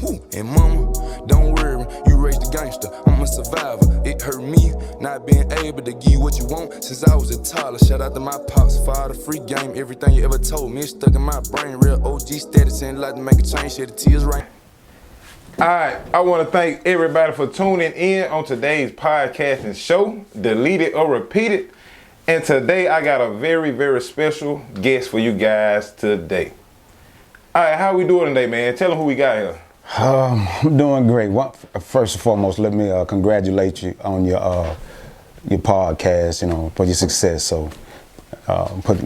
And mama, don't worry, you raised a gangster, I'm a survivor. It hurt me not being able to give you what you want since I was a toddler. Shout out to my pops for all the free game, everything you ever told me. It's stuck in my brain, real OG status, and like to make a change, shed the tears right. Alright, I want to thank everybody for tuning in on today's podcasting show, Deleted or Repeated. And today I got a very, very special guest for you guys today. Alright, how we doing today, man? Tell them who we got here. I'm doing great. First and foremost, let me congratulate you on your podcast, for your success. So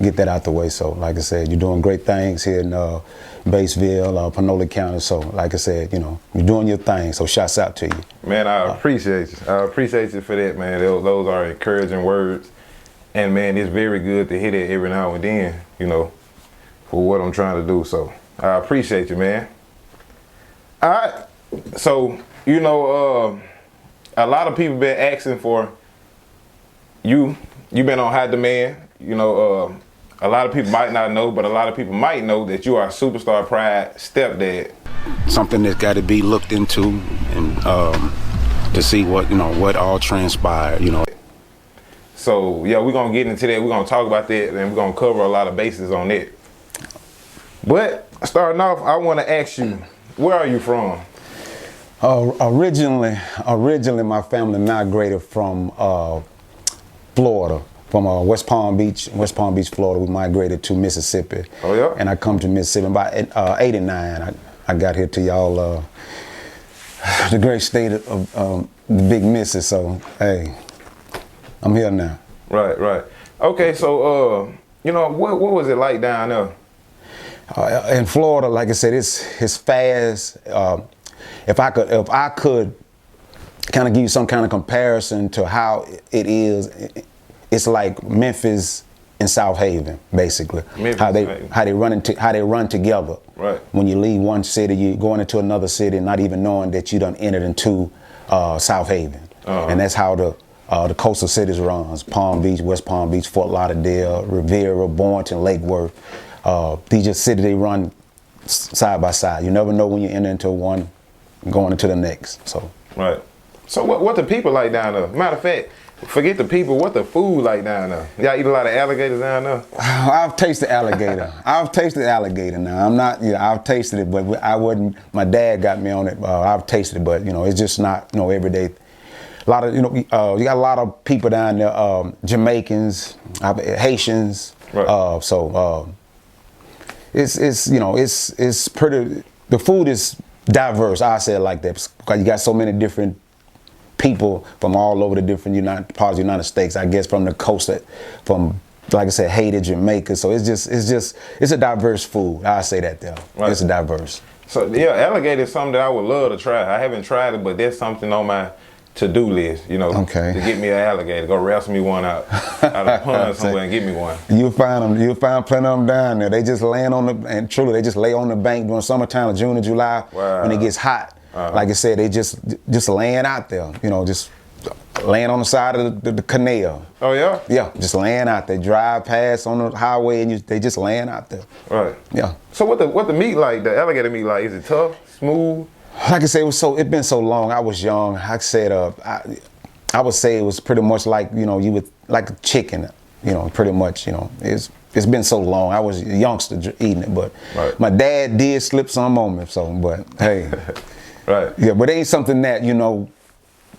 get that out the way. So like I said, you're doing great things here in Batesville, Panola County. So like I said, you're doing your thing. So shouts out to you. Man, I appreciate you. I appreciate you for that, man. Those are encouraging words. And man, it's very good to hear that every now and then, for what I'm trying to do. So I appreciate you, man. All right. So, a lot of people been asking for you. You've been on high demand. A lot of people might not know, but a lot of people might know that you are SuperStar Pride StepDad. Something that's got to be looked into and to see what all transpired, So, yeah, we're going to get into that. We're going to talk about that, and we're going to cover a lot of bases on that. But starting off, I want to ask you, where are you from? Originally, my family migrated from Florida, from West Palm Beach, Florida. We migrated to Mississippi. Oh, yeah? And I come to Mississippi about 89. I got here to y'all, the great state of the Big Missis. So, hey, I'm here now. Right. Okay, so, what was it like down there? In Florida, like I said, it's fast. If I could kind of give you some kind of comparison to how it is, it's like Memphis and South Haven, basically. How they run together. Right. When you leave one city, you're going into another city, not even knowing that you done entered into South Haven. Uh-huh. And that's how the coastal cities runs: Palm Beach, West Palm Beach, Fort Lauderdale, Riviera, Boynton, Lake Worth. These just cities, they run side by side. You never know when you enter into one, going into the next. So right. So what the people like down there? Matter of fact, forget the people. What the food like down there? Y'all eat a lot of alligators down there? I've tasted alligator. Now I'm not. I've tasted it, but I wouldn't. My dad got me on it. I've tasted it, but it's just not everyday. A lot of you got a lot of people down there. Jamaicans, Haitians. Right. It's pretty. The food is diverse. I say it like that because you got so many different people from all over the different parts of the United States. I guess from the coast, from like I said, Haiti, Jamaica. So it's a diverse food. I say that there. Right. It's diverse. So yeah, alligator is something that I would love to try. I haven't tried it, but that's something on my to-do list, okay, to get me an alligator. Go wrestle me one out of the pond somewhere and get me one. You'll find them. You'll find plenty of them down there. They just laying and truly, they just lay on the bank during summertime, June and July, when it gets hot. Uh-huh. Like I said, they just laying out there, just laying on the side of the canal. Oh yeah? Yeah, just laying out there. Drive past on the highway and they just laying out there. Right. Yeah. So what the meat like, the alligator meat like? Is it tough, smooth? Like I said, it's been so long. I was young. Like I said, I would say it was pretty much like you would like a chicken. Pretty much. It's been so long. I was a youngster eating it, but right. My dad did slip some on me. So, but hey, right. Yeah, but it ain't something that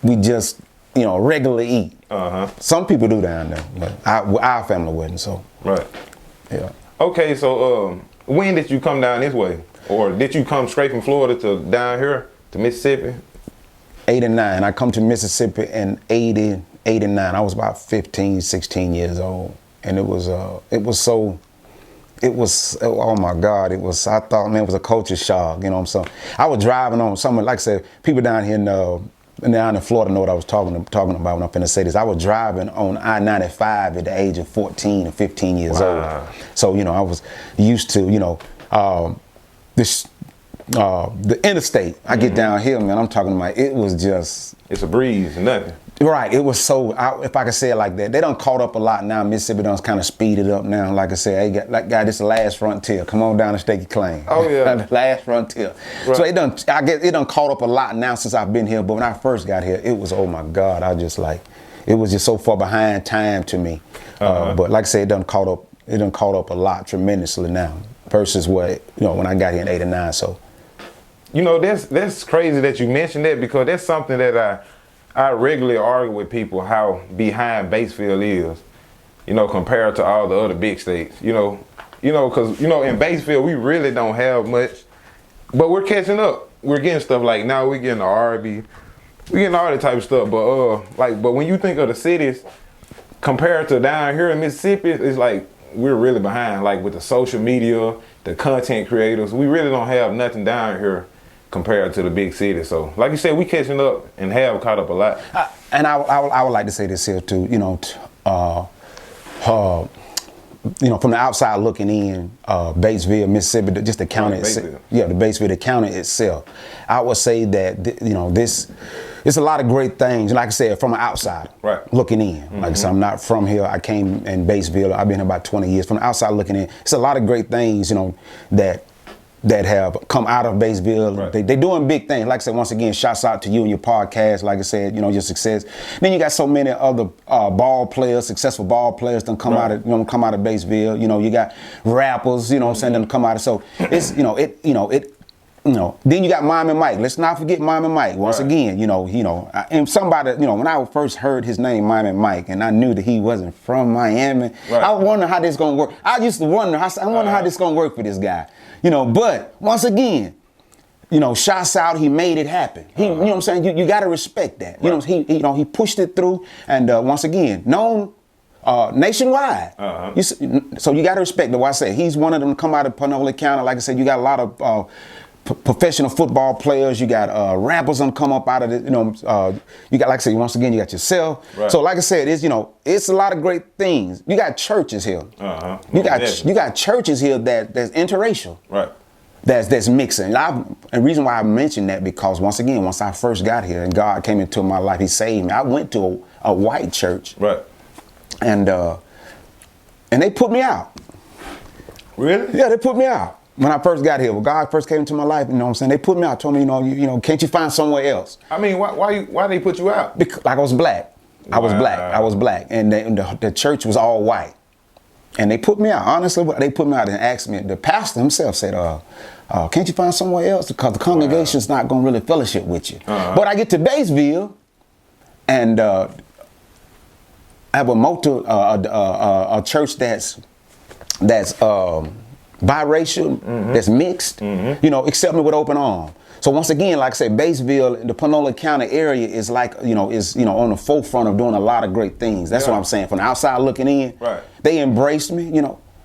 we just regularly eat. Uh-huh. Some people do down there, but our family wouldn't. So right. Yeah. Okay, so when did you come down this way? Or did you come straight from Florida to down here to Mississippi? 89. I come to Mississippi in 89. I was about 15, 16 years old. And it was, oh my God, I thought, man, it was a culture shock, So I was driving on something, like I said, people down here down in Florida know what I was talking about when I'm finna say this. I was driving on I-95 at the age of 14 and 15 years old. So, I was used to, the interstate. I get down here, man, I'm talking about, it was just... It's a breeze, nothing. Right, it was so, if I could say it like that, they done caught up a lot now. Mississippi done kind of speeded up now. Like I said, hey, guy, this is the last frontier. Come on down and stake your claim. Oh, yeah. The last frontier. Right. So I guess it done caught up a lot now since I've been here. But when I first got here, it was, oh my God, it was just so far behind time to me. But like I said, it done caught up a lot tremendously now versus what, when I got here in '89. So, that's crazy that you mentioned that, because that's something that I regularly argue with people, how behind Batesville is, compared to all the other big states, because, in Batesville, we really don't have much, but we're catching up. We're getting stuff like now we're getting the R&B, we're getting all that type of stuff. But when you think of the cities compared to down here in Mississippi, it's like we're really behind, like with the social media, the content creators. We really don't have nothing down here compared to the big cities. So, like you said, we catching up and have caught up a lot. And I would like to say this here too, from the outside looking in, Batesville, Mississippi, just the county, the county itself. I would say that it's a lot of great things. Like I said, from an outsider looking in. Mm-hmm. Like I said, I'm not from here. I came in Batesville. I've been here about 20 years. From the outside looking in, it's a lot of great things, that have come out of Batesville. Right. They doing big things. Like I said, once again, shouts out to you and your podcast. Like I said, your success. Then you got so many other successful ball players that come out of Batesville. You got rappers, them come out of. So it's then you got Mime and Mike. Let's not forget Mime and Mike. Once again, and somebody, when I first heard his name, Mime and Mike, and I knew that he wasn't from Miami, I wonder how this gonna work. I used to wonder. I wonder how this gonna work for this guy. But once again, shouts out, he made it happen. He, you know what I'm saying? You got to respect that. He pushed it through, and once again, known nationwide. So you got to respect that. What I say, he's one of them come out of Panola County. Like I said, you got a lot of professional football players. You got rappers that come up out of it. You got, like I said, once again, you got yourself. Right. So like I said, it's a lot of great things. You got churches here. You got churches here that's interracial. Right. That's mixing. And the reason why I mentioned that, because once again, once I first got here and God came into my life, He saved me. I went to a white church. Right. And they put me out. Really? Yeah, they put me out. When I first got here, when God first came into my life, they put me out, told me, can't you find somewhere else? I mean, why they put you out? Because I was black. Wow. I was black. And the church was all white. And they put me out. Honestly, they put me out and asked me, the pastor himself said, can't you find somewhere else? Because the congregation's not going to really fellowship with you. But I get to Batesville, and I have a church that's biracial, that's mixed, accept me with open arms. So once again, like I said, Batesville, the Panola County area is like, is on the forefront of doing a lot of great things. That's what I'm saying. From the outside looking in, they embraced me,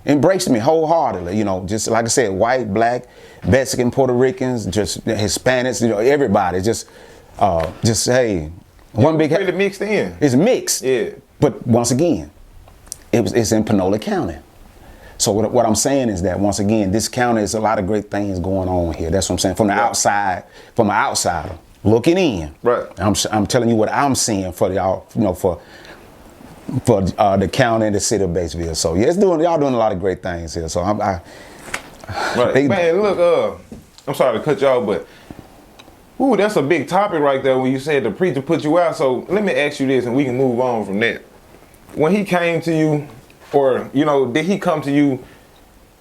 wholeheartedly, just like I said, white, black, Mexican, Puerto Ricans, just Hispanics, everybody, hey, one big. Really mixed in. It's mixed. Yeah. But once again, it's in Panola County. So what I'm saying is that, once again, this county is a lot of great things going on here. That's what I'm saying. From the outside, from an outsider looking in. Right. I'm telling you what I'm seeing for y'all, for the county and the city of Batesville. So yeah, y'all doing a lot of great things here. So man, look, I'm sorry to cut y'all, but that's a big topic right there when you said the preacher put you out. So let me ask you this, and we can move on from that. When he came to you, or, did he come to you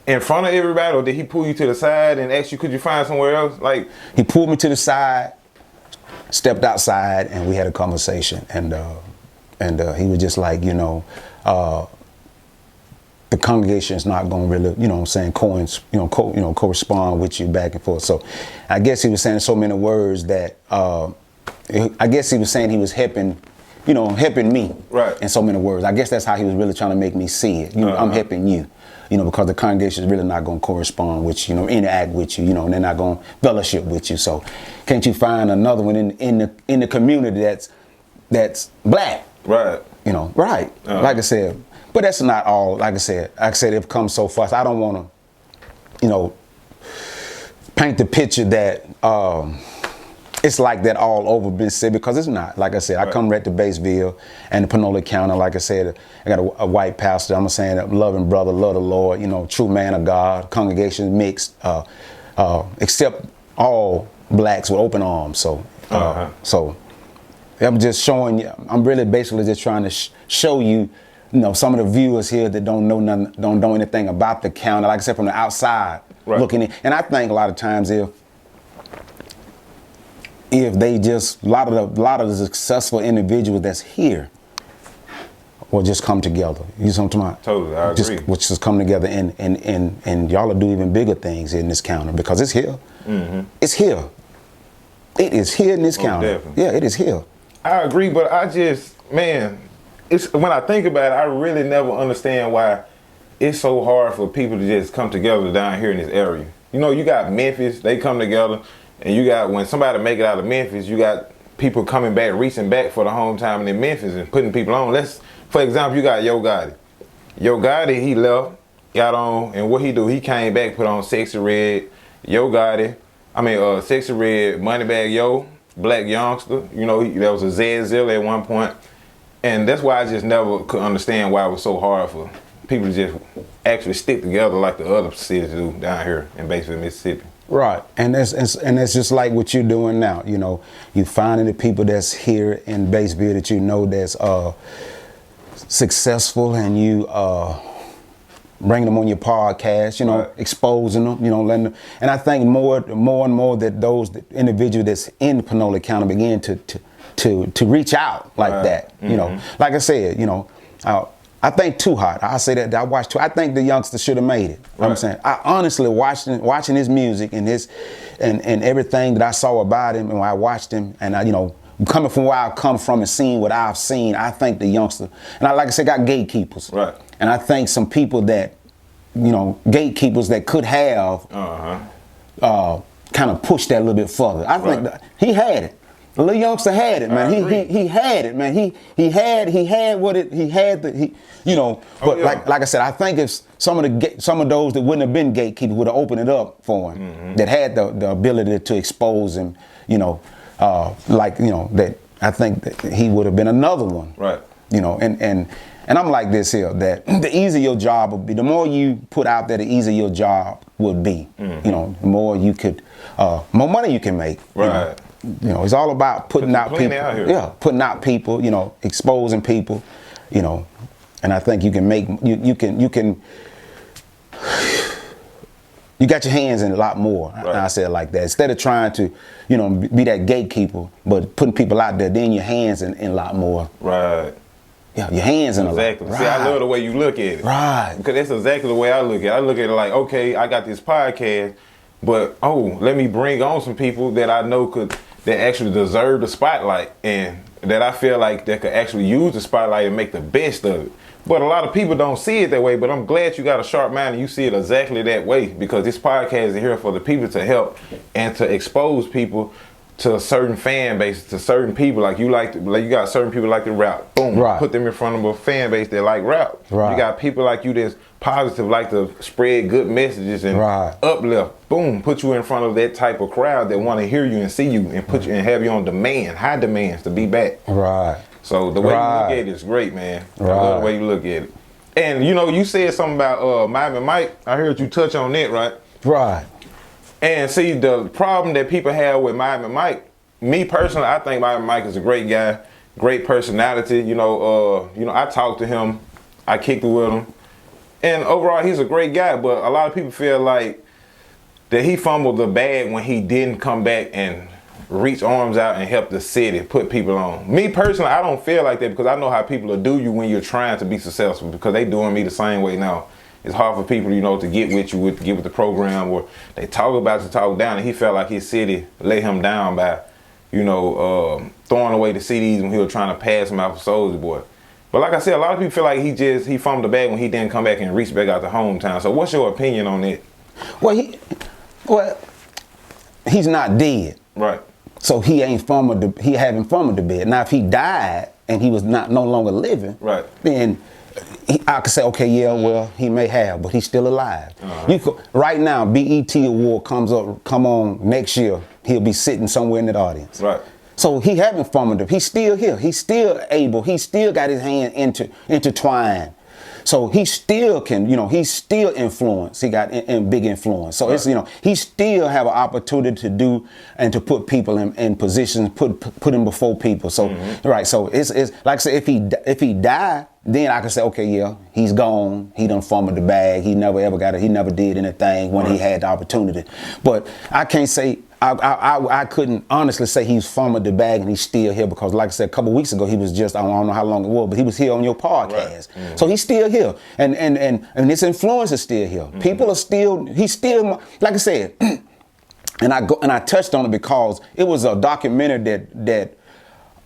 in front of everybody, or did he pull you to the side and ask you, could you find somewhere else? Like, he pulled me to the side, stepped outside, and we had a conversation. And he was just like, the congregation is not going to really, correspond with you back and forth. So I guess he was saying so many words that, I guess he was saying he was helping me, right, in so many words. I guess that's how he was really trying to make me see it. I'm helping you, because the congregation is really not going to correspond with you, interact with you, and they're not going to fellowship with you. So, can't you find another one in the community that's black, right? Right. Like I said, but that's not all. Like I said, it comes so fast. I don't want to, paint the picture that it's like that all over Mississippi, because it's not. Like I said, I come right to Batesville and the Panola County. Like I said, I got a white pastor. I'm saying a loving brother, love the Lord, you know, true man of God. Congregation mixed, except all blacks with open arms. So, so I'm just showing you. I'm really basically just trying to show you, you know, some of the viewers here that don't know nothing, don't know anything about the county. Like I said, from the outside looking in. And I think a lot of times if they just a lot of the successful individuals that's here will just come together. You know what I'm talking about? Totally, I agree. Which just come together and y'all will do even bigger things in this county, because it's here. It's here. It is here in this county. Definitely. Yeah, it is here. I agree, but I just, man, it's when I think about it, I really never understand why it's so hard for people to just come together down here in this area. You know, you got Memphis, they come together. And you got, when somebody make it out of Memphis, you got people coming back, reaching back for the hometown in Memphis and putting people on. For example, you got Yo Gotti. Yo Gotti, he left, got on, and what he do? He came back, put on Sexy Red, Yo Gotti, Sexy Red, Moneybag Yo, Black Youngster. You know, there was a Zilla at one point. And that's why I just never could understand why it was so hard for people to just actually stick together like the other cities do down here in Batesville, Mississippi. Right, and that's just like what you're doing now. You know, you finding the people that's here in Batesville that you know that's successful, and you bringing them on your podcast. You know, exposing them. You know, letting them. And I think more and more that those individuals that's in Panola County begin to reach out like that. You know, like I said, you know. I think Too Hot. I say that I watched too. I think the youngster should have made it. You know what I'm saying? I honestly watching his music and his and everything that I saw about him, and when I watched him, and I, you know, coming from where I've come from and seeing what I've seen, I think the youngster, and I, like I said, got gatekeepers. Right. And I think some people that, you know, gatekeepers that could have kind of pushed that a little bit further. I think that he had it. The little youngster had it, man. He had it, man. He had what it. He had the. You know. But like I said, I think if some of those that wouldn't have been gatekeepers would have opened it up for him, that had the ability to expose him. You know, like, you know, that I think that he would have been another one. Right. You know, and I'm like this here, that the easier your job would be, the more you put out there, the easier your job would be. You know, the more you could, more money you can make. Right. You know, it's all about putting out people. Putting out people. You know, exposing people. You know, and I think you can make you got your hands in a lot more. Right. I say it like that. Instead of trying to, you know, be that gatekeeper, but putting people out there, then your hands in a lot more. Right. Yeah, your hands in a lot. Exactly. Right. See, I love the way you look at it. Right. Because that's exactly the way I look at it. I look at it like, okay, I got this podcast, but let me bring on some people that I know that actually deserve the spotlight, and that I feel like they could actually use the spotlight and make the best of it. But a lot of people don't see it that way, but I'm glad you got a sharp mind and you see it exactly that way, because this podcast is here for the people to help and to expose people to a certain fan base, to certain people. Like you got certain people like to rap. Boom. Right. Put them in front of a fan base that like rap. Right. You got people like you that's positive, like to spread good messages and uplift. Boom. Put you in front of that type of crowd that want to hear you and see you and put you and have you on demand, high demands to be back. Right. So the way you look at it is great, man. I love the way you look at it. And you know, you said something about Miami Mike. I heard you touch on that, right? Right. And see, the problem that people have with Miami Mike, me personally, I think Miami Mike is a great guy, great personality. You know, I talked to him, I kicked it with him, and overall, he's a great guy. But a lot of people feel like that he fumbled the bag when he didn't come back and reach arms out and help the city, put people on. Me personally, I don't feel like that, because I know how people will do you when you're trying to be successful, because they doing me the same way now. It's hard for people, you know, to get with you, get with the program, or they talk about to talk down, and he felt like his city let him down by, you know, throwing away the CDs when he was trying to pass them out for Soulja Boy. But like I said, a lot of people feel like he fumbled the bag when he didn't come back and reach back out to hometown. So what's your opinion on it? Well, he's not dead. Right. So he haven't fumbled the bag. Now if he died and he was no longer living, right, then I could say, okay, yeah, well, he may have, but he's still alive. Right now, BET Award come on next year, he'll be sitting somewhere in that audience. Right. So he haven't formative. He's still here. He's still able. He still got his hand intertwined. So he still can, he's still influence. He got in big influence. So it's, he still have an opportunity to do and to put people in positions, put him before people. So, right. So it's like I said, if he die, then I can say, okay, yeah, he's gone. He done fumbled the bag. He never ever he never did anything when he had the opportunity. But I can't say, I couldn't honestly say he's fumbled the bag and he's still here because, like I said, a couple of weeks ago, he was just, I don't know how long it was, but he was here on your podcast. Right. So he's still here. And his influence is still here. People are still, he's still, like I said, and I touched on it because it was a documentary that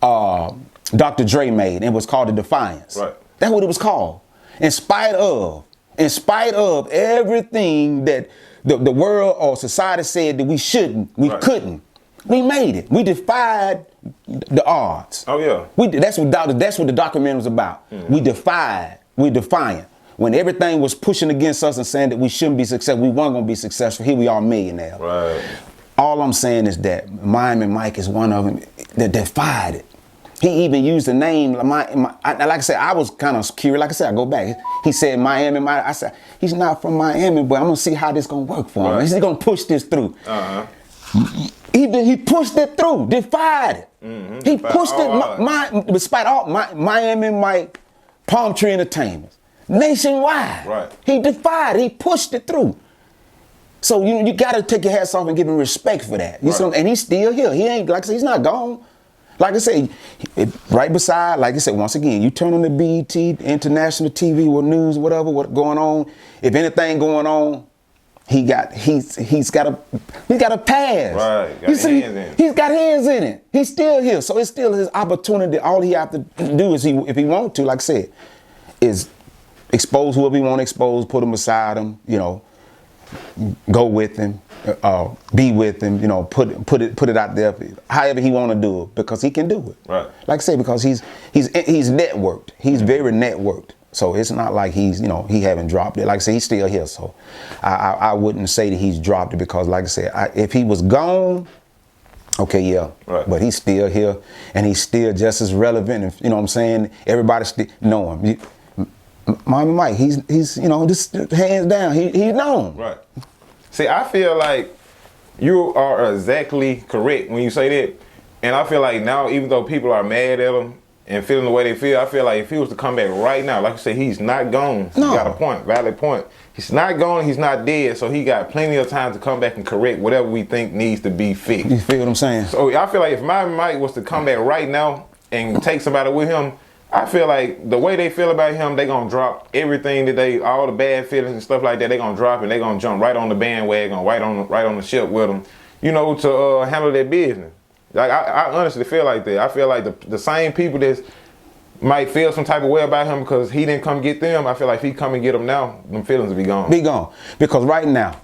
Dr. Dre made, and it was called The Defiance. Right. That's what it was called. In spite of everything that the world or society said that we shouldn't, we couldn't, we made it. We defied the odds. Oh yeah. That's what the documentary was about. We defiant. When everything was pushing against us and saying that we shouldn't be successful, we weren't gonna be successful. Here we are, millionaires. Right. All I'm saying is that Miami Mike is one of them that defied it. He even used the name, like I said, I was kind of curious. Like I said, I go back. He said Miami. I said, he's not from Miami, but I'm going to see how this going to work for him. He's going to push this through. He pushed it through, defied it. He pushed it, despite all Miami Mike, Palm Tree Entertainment, nationwide. Right. He defied it. He pushed it through. So you got to take your hats off and give him respect for that. You see, and he's still here. He ain't, like I said, he's not gone. Like I said, right beside, like I said, once again, you turn on the BET, international TV, what news, whatever, what going on. If anything going on, he's got a pass. Right, he's got hands in it. He's still here, so it's still his opportunity. All he have to do is, if he want to, like I said, is expose whoever he want to expose, put him beside him, go with him, be with him, put it out there, however he want to do it, because he can do it. Right. Like I say, because he's networked. He's very networked. So it's not like he's, he haven't dropped it. Like I say, he's still here. So I wouldn't say that he's dropped it because, like I said, if he was gone, okay, yeah. Right. But he's still here and he's still just as relevant. And, you know what I'm saying? Everybody still know him. Miami Mike, he's just hands down, he's known. Right. See, I feel like you are exactly correct when you say that. And I feel like now, even though people are mad at him and feeling the way they feel, I feel like if he was to come back right now, like you said, he's not gone. No. He got a point, valid point. He's not gone, he's not dead, so he got plenty of time to come back and correct whatever we think needs to be fixed. You feel what I'm saying? So I feel like if Miami Mike was to come back right now and take somebody with him, I feel like the way they feel about him, they gonna drop everything that all the bad feelings and stuff like that, they gonna drop and they gonna jump right on the bandwagon, right on the ship with them, to handle their business. Like I honestly feel like that. I feel like the same people that might feel some type of way about him because he didn't come get them, I feel like if he come and get them now, them feelings will be gone. Be gone. Because right now,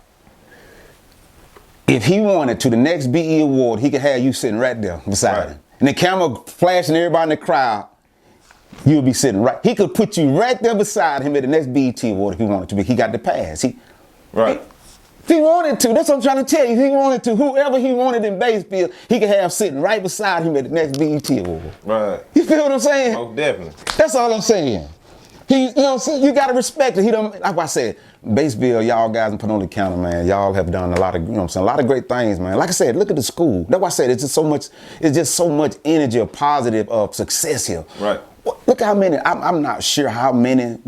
if he wanted to, the next BE award, he could have you sitting right there beside him. And the camera flashing everybody in the crowd, you'll be sitting right. He could put you right there beside him at the next BET award if he wanted to. He got the pass. If he wanted to, that's what I'm trying to tell you. If he wanted to, whoever he wanted in Basefield, he could have sitting right beside him at the next BET award. Right. You feel what I'm saying? Most definitely. That's all I'm saying. You got to respect it. He don't, like I said, Basefield, y'all guys in Panola County, man, y'all have done a lot of, a lot of great things, man. Like I said, look at the school. That's why I said it's just so much energy of positive, of success here. Right. Look how many, I'm not sure how many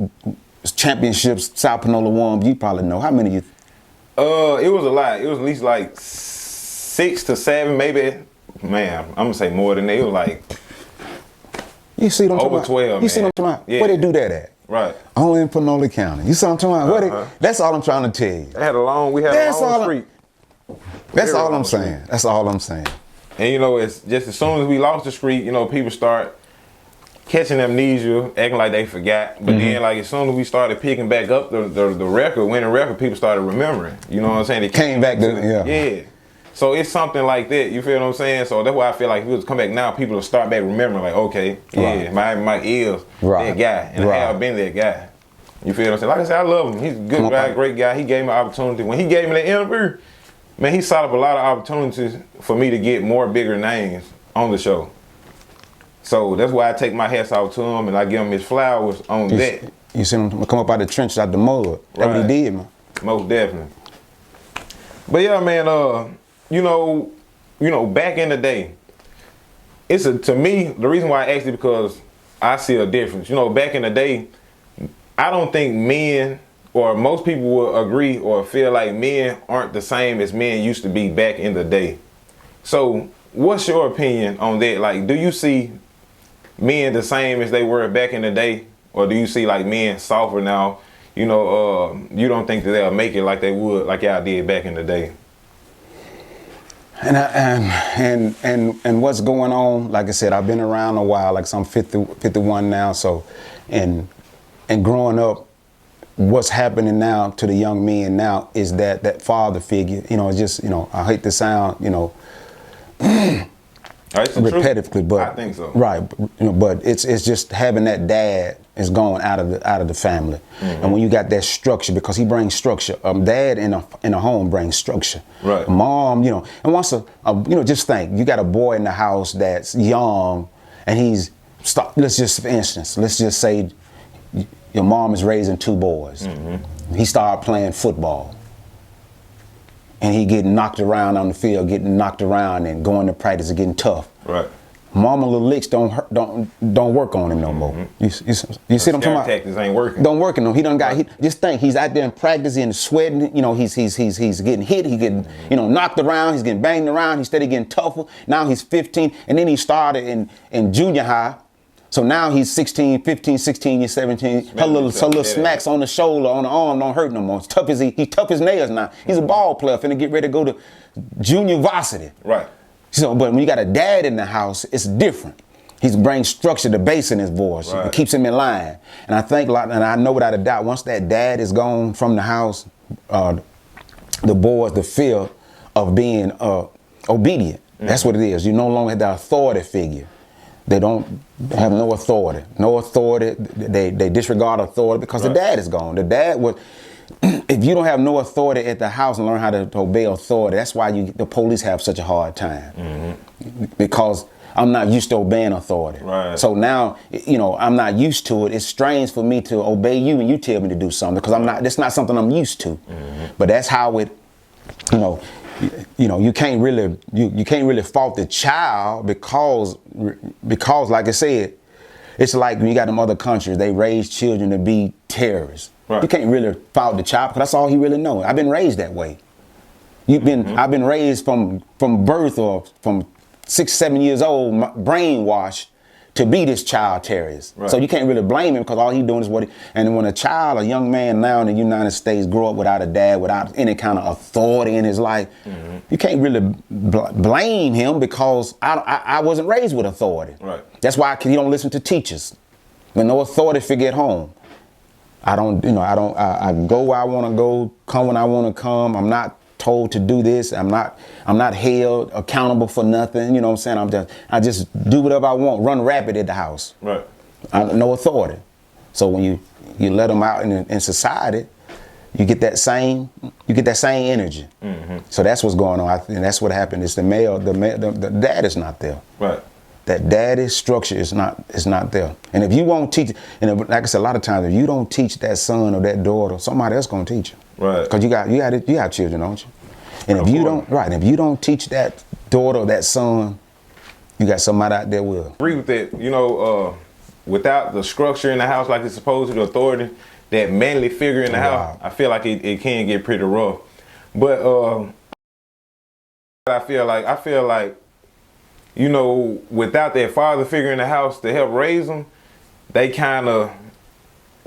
championships South Panola won. You probably know. How many you? It was a lot. It was at least like 6 to 7, maybe. Man, I'm going to say more than that. It was like you see them over 12, You see what I'm talking about? Yeah. Where they do that at? Right. Only in Panola County. You see what I'm talking about? That's all I'm trying to tell you. We had a long street. That's all I'm saying. That's all I'm saying. And it's just as soon as we lost the street, people start catching amnesia, acting like they forgot. But then, like, as soon as we started picking back up the winning record, people started remembering. You know what I'm saying? They came back to yeah. So it's something like that. You feel what I'm saying? So that's why I feel like if we was to come back now, people will start back remembering, like, okay, Mike is that guy, and I have been that guy. You feel what I'm saying? Like I said, I love him. He's a good guy, great guy. He gave me an opportunity. When he gave me that interview, Man, he set up a lot of opportunities for me to get more bigger names on the show. So that's why I take my hats off to him and I give him his flowers on that. You see him come up out the trenches, out the mud. That's what he did, man. Most definitely. But yeah, man, you know, back in the day, to me, the reason why I asked it because I see a difference. You know, back in the day, I don't think men, or most people will agree or feel like men aren't the same as men used to be back in the day. So what's your opinion on that? Like, do you see men the same as they were back in the day? Or do you see like men softer now? You know, you don't think that they'll make it like they would, like y'all did back in the day? And what's going on? Like I said, I've been around a while. Like I'm 51 now. So, and growing up, what's happening now to the young men now is that father figure. You know, it's just, you know, I hate to sound, you know, repetitively, but I think so. Right, you know, but it's just having that dad is going out of the family, and when you got that structure, because he brings structure. Dad in a home brings structure. Right. Mom, you know, and once you know, just think you got a boy in the house that's young, and let's just for instance, let's just say your mom is raising 2 boys. He started playing football. And he getting knocked around on the field, getting knocked around and going to practice and getting tough. Right. Mama little licks don't work on him no more. You see what I'm talking about? Tactics ain't working. Don't work on him. He done got. Just think, he's out there in practice and sweating. You know, he's getting hit. He getting knocked around. He's getting banged around. He's steady getting tougher. Now he's 15, and then he started in junior high. So now he's 16, 15, 16, years 17. Her little smacks on the shoulder, on the arm don't hurt no more. He's tough as nails now. He's a ball player, finna get ready to go to junior varsity. Right. So, but when you got a dad in the house, it's different. He's bringing structure to bass in his voice. Right. It keeps him in line. And I think, and I know without a doubt, once that dad is gone from the house, the boys, the fear of being obedient. That's what it is. You no longer have the authority figure. They don't have no authority. No authority. They disregard authority because the dad is gone. The dad was. If you don't have no authority at the house and learn how to obey authority, that's why the police have such a hard time. Because I'm not used to obeying authority. Right. So now, you know, I'm not used to it. It's strange for me to obey you when you tell me to do something because that's not something I'm used to. But that's how it, you know, you can't really fault the child because like I said, it's like when you got them other countries, they raise children to be terrorists. Right. You can't really fault the child because that's all he really knows. I've been raised that way. I've been raised from birth or from 6, 7 years old, brainwashed to be this child terrorist. Right. So you can't really blame him because all he's doing is and when a young man now in the United States grow up without a dad, without any kind of authority in his life, you can't really blame him because I wasn't raised with authority. Right. That's why he don't listen to teachers. With no authority figure at home. I go where I want to go, come when I want to come. I'm not told to do this. I'm not held accountable for nothing. You know what I'm saying? I just do whatever I want, run rapid at the house. Right. No authority. So when you let them out in society, you get that same energy. So that's what's going on. And that's what happened. It's the dad is not there. Right. That daddy structure is not there. And if you won't teach, and like I said, a lot of times, if you don't teach that son or that daughter, somebody else gonna teach you. Right. Because you have children, don't you? And if you don't teach that daughter or that son, you got somebody out there will. Agree with that. You know, without the structure in the house like it's supposed to, the authority, that manly figure in the house, I feel like it can get pretty rough. But I feel like, you know, without that father figure in the house to help raise them, they kind of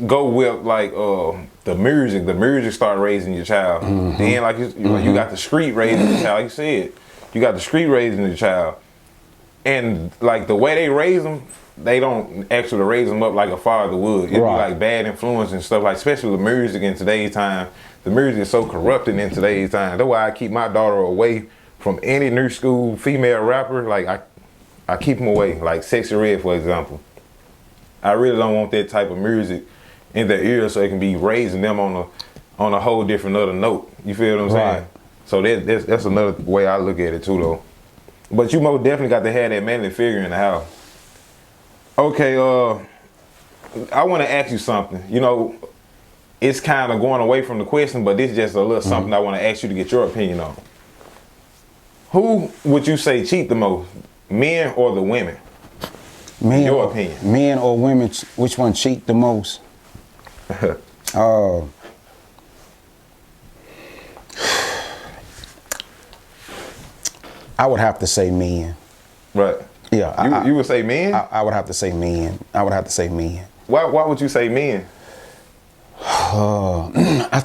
go with like the music. The music start raising your child. Then like you got the street raising your child. Like you said, you got the street raising your child, and like the way they raise them, they don't actually raise them up like a father would. It'd be like bad influence and stuff, like especially the music in today's time. The music is so corrupted in today's time. That's why I keep my daughter away from any new school female rapper. Like I keep them away. Like Sexy Red, for example. I really don't want that type of music in their ears, so it can be raising them on a whole different other note. You feel what I'm saying? So that's another way I look at it too, though. But you most definitely got to have that manly figure in the house. Okay, I want to ask you something. You know, it's kind of going away from the question, but this is just a little something I want to ask you to get your opinion on. Who would you say cheat the most, men or the women? Men, your opinion. Men or women, which one cheat the most? I would have to say men. Right. Yeah. You would say men? I would have to say men. I would have to say men. Why would you say men? For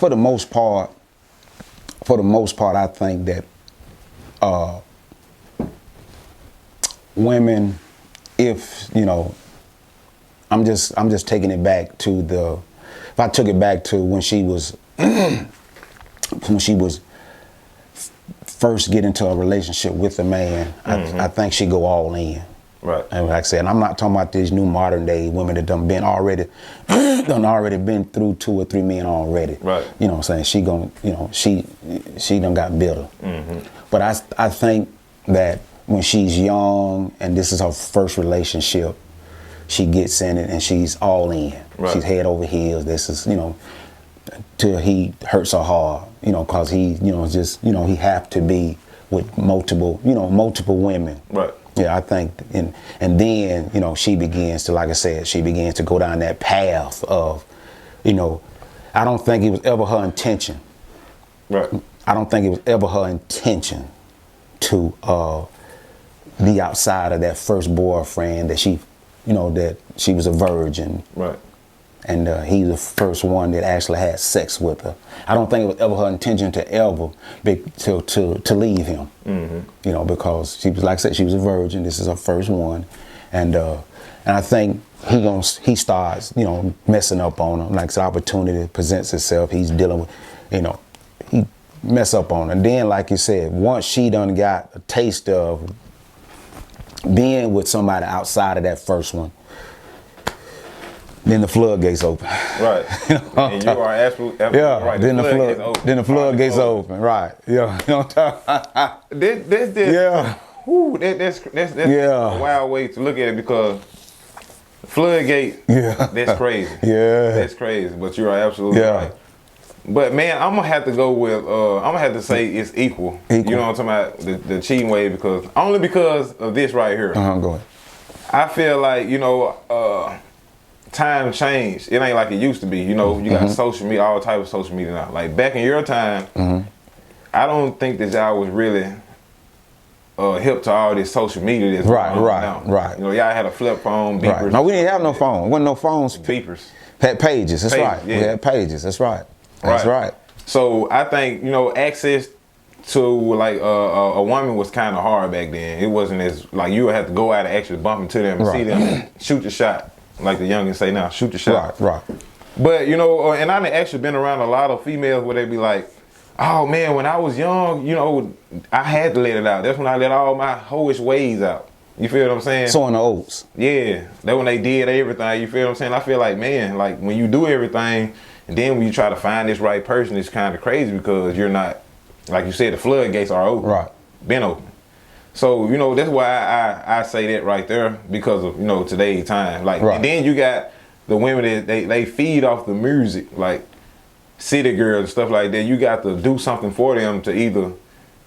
the most part, I think that women, if you know, I'm just taking it back to if I took it back to when she was first get into a relationship with a man, I think she go all in. Right. And like I said, I'm not talking about these new modern day women that done already been through 2 or 3 men already. Right. You know what I'm saying? She done got bitter. But I think that when she's young and this is her first relationship, she gets in it and she's all in. Right. She's head over heels. This is, till he hurts her hard, cause he, he have to be with multiple women. Right. Yeah, I think, and then, she begins to, like I said, she begins to go down that path of, I don't think it was ever her intention. Right. I don't think it was ever her intention to be outside of that first boyfriend that she, that she was a virgin. Right. And he was the first one that actually had sex with her. I don't think it was ever her intention to ever to leave him. Because she was, like I said, she was a virgin. This is her first one, and I think he starts messing up on her. Like the opportunity presents itself, he's dealing with, he mess up on her. And then, like you said, once she done got a taste of being with somebody outside of that first one, then the floodgates open. Right. And you are absolutely right. Then the floodgates open. Right. Yeah. That's a wild way to look at it, because floodgate. That's crazy. That's crazy. But you are absolutely right. But man, I'm gonna have to go with. I'm gonna have to say it's equal. You know what I'm talking about? The cheating way, because of this right here. Go ahead. I feel like time changed. It ain't like it used to be. You got social media, all type of social media now. Like back in your time, I don't think that y'all was really hip to all this social media that's going on now. Right. Y'all had a flip phone, beepers. Right. No, we didn't have no phone. Wasn't no phones. Beepers. Had pages. That's right. Yeah. We had pages. That's right. That's right. So I think access to like a woman was kind of hard back then. It wasn't as like you would have to go out and actually bump into them and see them, shoot your shot. Like the youngins say now, shoot your shot. Right. But and I've actually been around a lot of females where they be like, oh man, when I was young, I had to let it out. That's when I let all my hoish ways out. You feel what I'm saying? Sowing the oats. Yeah, that when they did everything. You feel what I'm saying? I feel like, man, like when you do everything, and then when you try to find this right person, it's kind of crazy, because you're not, like you said, the floodgates are open. Right. Been open. So, that's why I say that right there, because of, today's time. Like, and then you got the women that they feed off the music, like city girls and stuff like that. You got to do something for them to either,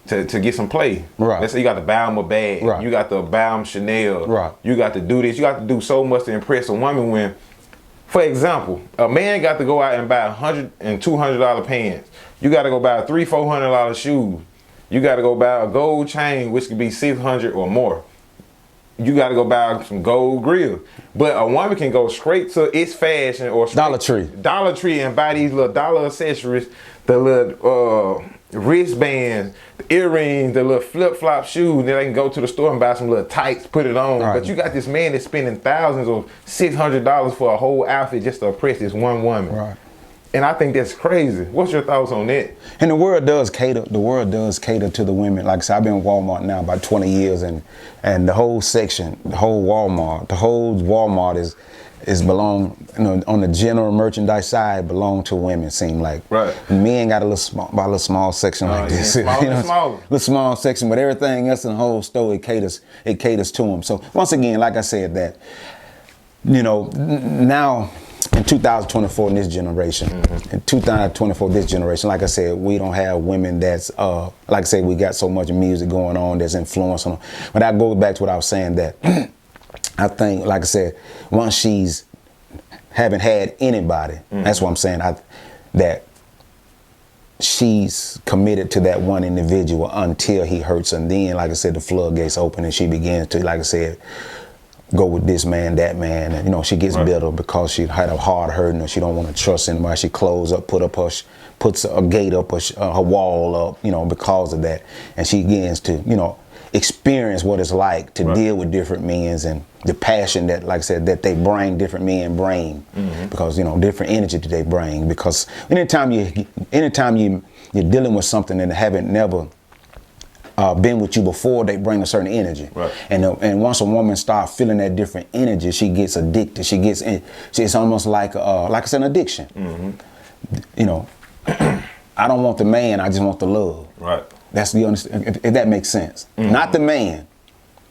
to get some play. Right. Let's say you got to buy them a bag. Right. You got to buy them Chanel. Right. You got to do this. You got to do so much to impress a woman when, for example, a man got to go out and buy $100 and $200 pants. You got to go buy $300-$400 shoes. You got to go buy a gold chain, which could be $600 or more. You got to go buy some gold grills. But a woman can go straight to its fashion or Dollar Tree and buy these little dollar accessories, the little wristbands, the earrings, the little flip-flop shoes. Then they can go to the store and buy some little tights, put it on. Right. But you got this man that's spending thousands of $600 for a whole outfit just to impress this one woman. Right. And I think that's crazy. What's your thoughts on that? And the world does cater to the women. Like I said, I've been in Walmart now about 20 years, and the whole section, the whole Walmart is is belong, on the general merchandise side, belong to women. Seem like Right. Men got a little small section like this, little small section, but everything else in the whole store it caters to them. So once again, like I said, that now in 2024 in this generation, in 2024 this generation, like I said, we don't have women that's like I said, we got so much music going on that's influencing them. But that goes back to what I was saying, that I think, like I said, once she's haven't had anybody, that's what I'm saying, that she's committed to that one individual until he hurts her. And then, like I said, the floodgates open and she begins to, like I said, go with this man, that man, and she gets bitter because she had a hard hurting, or she don't want to trust anybody. She closes up, puts a gate up, her wall up, because of that, and she begins to, experience what it's like to deal with different men and the passion that, like I said, that they bring, different men bring, because different energy that they bring. Because anytime you're dealing with something and haven't never been with you before, they bring a certain energy. Right. And once a woman starts feeling that different energy, she gets addicted. It's almost like I said, an addiction. I don't want the man, I just want the love. Right. That's the understand, if that makes sense. Not the man.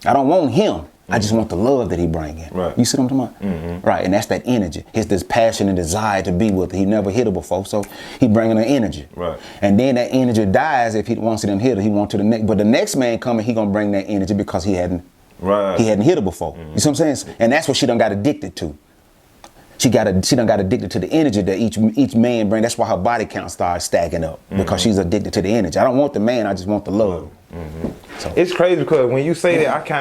I don't want him. I just want the love that he bring in. Right. You see what I'm talking about? Right. And that's that energy. It's this passion and desire to be with her. He never hit her before, so he bringing her energy. Right. And then that energy dies if he wants it and hit her. He wants to the next. But the next man coming, he gonna bring that energy because he hadn't hit her before. You see what I'm saying? And that's what she done got addicted to. She done got addicted to the energy that each man bring. That's why her body count starts stacking up, because she's addicted to the energy. I don't want the man, I just want the love. So. It's crazy because when you say that,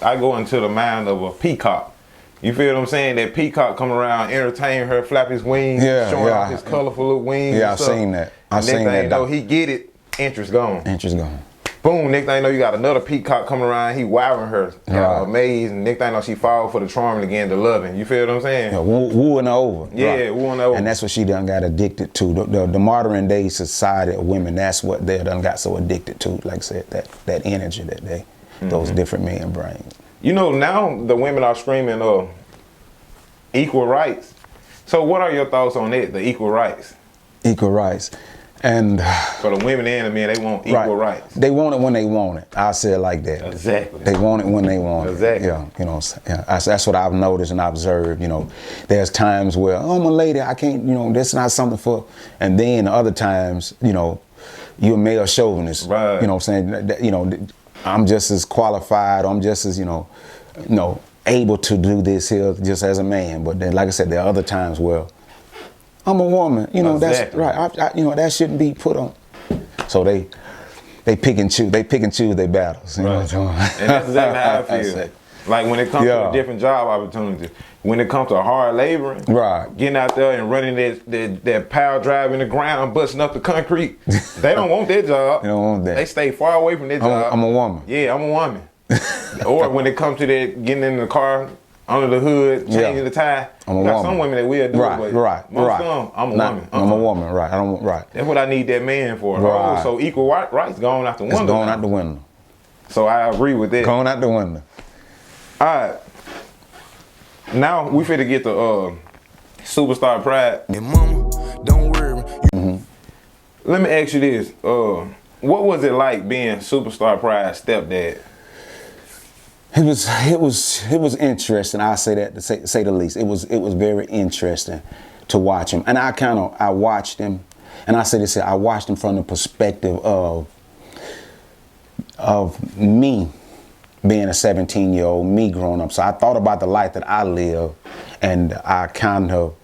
I go into the mind of a peacock. You feel what I'm saying? That peacock come around, entertain her, flap his wings, showing off his colorful little wings. Yeah, I've seen that. Next thing you know, he get it, interest gone. Interest gone. Boom, next thing you know, you got another peacock coming around, he wowing her, amazed, and next thing you know, she fall for the charm and again to loving. You feel what I'm saying? Yeah, wooing her over. Yeah, wooing her over. And that's what she done got addicted to. The modern day society of women, that's what they done got so addicted to, like I said, that energy that those different men bring. Now the women are screaming equal rights. So what are your thoughts on it, the equal rights? Equal rights. And for the women and the men, they want equal rights. They want it when they want it. I'll say it like that. Exactly. They want it when they want exactly. it. Yeah, that's what I've noticed and observed. There's times where, I'm a lady, I can't, that's not something for. And then other times, you're a male chauvinist. Right. You know what I'm saying? I'm just as qualified. I'm just as, able to do this here just as a man. But then, like I said, there are other times where I'm a woman, exactly. That's right. That shouldn't be put on. So they pick and choose. They pick and choose their battles. You know what I'm saying? And that's exactly how I feel. Like when it comes to a different job opportunity, when it comes to hard laboring, getting out there and running that power drive in the ground, busting up the concrete, they don't want that job. They don't want that. They stay far away from that job. I'm a woman. Yeah, I'm a woman. Or when it comes to that, getting in the car, under the hood, changing the tire. I'm a woman. Some women that will do it, but most of them, I'm a woman. I'm a woman, right? I don't That's what I need that man for. Right. Oh, so equal rights going out the window. It's going out the window. So I agree with that. Going out the window. All right. Now we finna get the SuperStar Pride. Hey mama, don't worry. Let me ask you this: what was it like being SuperStar Pride stepdad? It was interesting. I say that to say the least. It was very interesting to watch him, and I watched him, and I say this: I watched him from the perspective of me being a 17-year-old, me growing up. So I thought about the life that I lived, and I kind of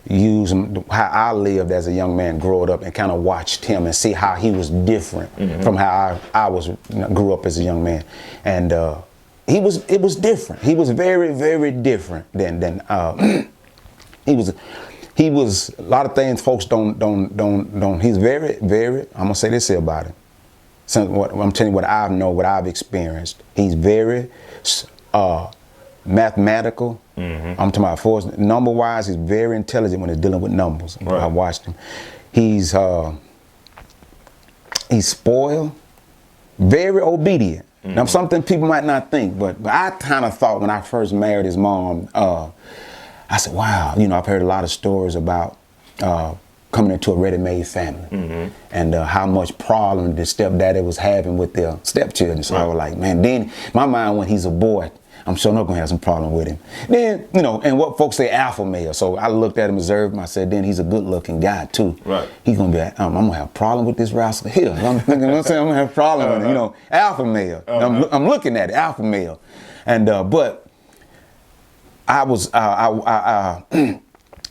used how I lived as a young man, growing up, and kind of watched him and see how he was different from how I grew up as a young man, and. It was different. He was very, very different than he was a lot of things folks don't he's very, very, I'm gonna say this here about him. I'm telling you what I know, what I've experienced. He's very mathematical. I'm talking about force number wise, he's very intelligent when he's dealing with numbers. Right. I watched him. He's spoiled, very obedient. Now, something people might not think, but I kind of thought when I first married his mom, I said, wow, I've heard a lot of stories about coming into a ready-made family and how much problem the stepdaddy was having with their stepchildren. So I was like, man, then my mind, when he's a boy, I'm sure not gonna have some problem with him. Then, and what folks say, alpha male. So I looked at him, observed him. I said, then he's a good-looking guy too. Right. He's gonna be, I'm gonna have a problem with this rascal here. I'm thinking, I'm gonna have a problem with him. Alpha male. I'm looking at it, alpha male, and but I was, I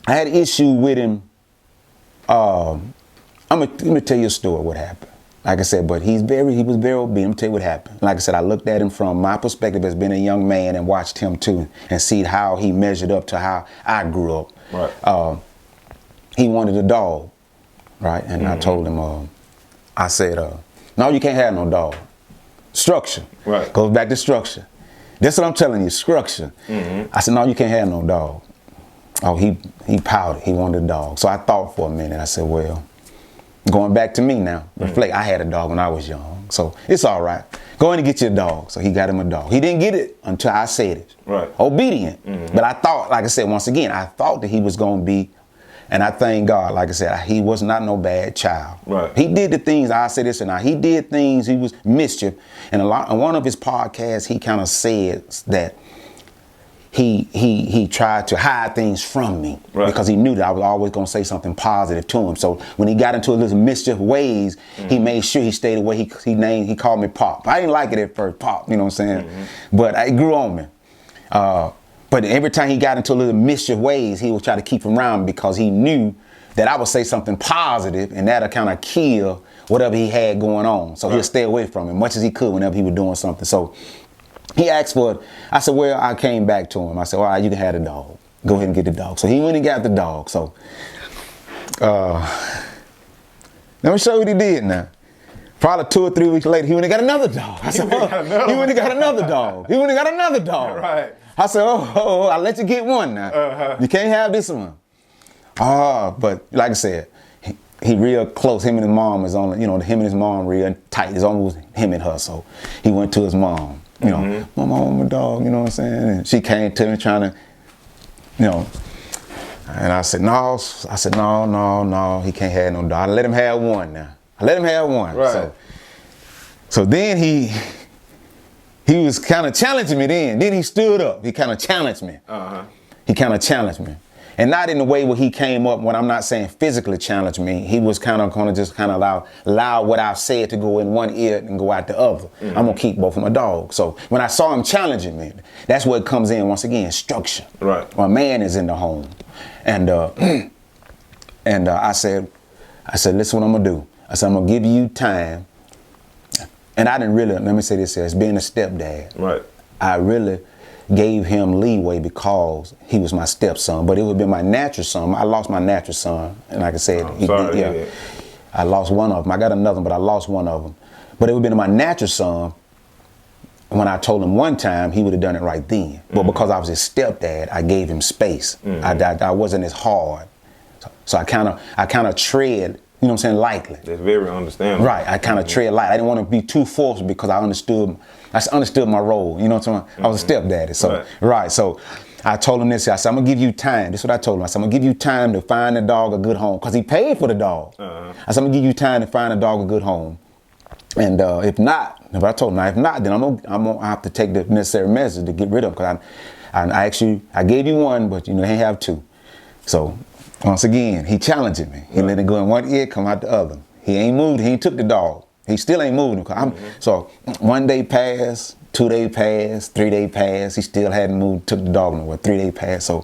had an issue with him. Let me tell you a story what happened. Like I said, but he was very obedient. Let me tell you what happened. Like I said, I looked at him from my perspective as being a young man and watched him too and see how he measured up to how I grew up. Right. He wanted a dog, right? And I told him, I said, no, you can't have no dog. Structure. Right. Goes back to structure. That's what I'm telling you, structure. I said, no, you can't have no dog. Oh, he pouted. He wanted a dog. So I thought for a minute. I said, well, going back to me now, reflect, I had a dog when I was young. So it's all right. Go in and get your dog. So he got him a dog. He didn't get it until I said it. Right. Obedient. But I thought, like I said, once again, I thought that he was going to be, and I thank God, like I said, he was not no bad child. Right. He did the things, I say this and now, he did things, he was mischief. And on one of his podcasts, he kind of said that he tried to hide things from me because he knew that I was always going to say something positive to him. So when he got into a little mischief ways, he made sure he stayed away. He called me Pop. I didn't like it at first, Pop, you know what I'm saying? But it grew on me. But every time he got into a little mischief ways, he would try to keep him around because he knew that I would say something positive and that'll kind of kill whatever he had going on. So he'll stay away from him much as he could whenever he was doing something. So he asked for it. I said, well, I came back to him. I said, all right, you can have the dog. Go ahead and get the dog. So he went and got the dog. So let me show you what he did now. Probably 2 or 3 weeks later, he went and got another dog. I said, he went and got another dog. He went and got another dog. Right. I said, I'll let you get one now. You can't have this one. But like I said, he real close. Him and his mom is on, him and his mom real tight. It's almost him and her. So he went to his mom. Mama, I want my dog, you know what I'm saying? And she came to me trying to, and I said, no, he can't have no dog. I let him have one now. I let him have one. Right. So then he was kind of challenging me then. Then he stood up. He kind of challenged me. He kind of challenged me. And not in the way where he came up, when I'm not saying physically challenge me, he was kind of going to just kind of allow what I've said to go in one ear and go out the other. I'm going to keep both of my dogs. So when I saw him challenging me, that's where it comes in once again, structure. Right. When a man is in the home. And I said, listen what I'm going to do. I said, I'm going to give you time. And I didn't really, let me say this, as being a stepdad. Right. I really gave him leeway because he was my stepson, but it would be my natural son. I lost my natural son, and like I said, I lost one of them. I got another, but I lost one of them. But it would be my natural son. When I told him one time, he would have done it right then. But because I was his stepdad, I gave him space. I wasn't as hard, so I kind of tread. You know what I'm saying? Lightly. That's very understandable. Right. I kind of tread light. I didn't want to be too forceful because I understood my role. You know what I'm saying? I was a stepdaddy. So, right. So I told him this. I said, I'm going to give you time. This is what I told him. I said, I'm going to give you time to find the dog a good home because he paid for the dog. I said, I'm going to give you time to find a dog a good home. And if I told him, if not, then I'm going to have to take the necessary measures to get rid of him because I gave you one, but you ain't have two. So once again, he challenging me. He let it go in one ear, come out the other. He ain't moved. He ain't took the dog. He still ain't moved. So 1 day passed, 2 days passed, 3 days passed. He still hadn't moved, took the dog nowhere. 3 days passed. So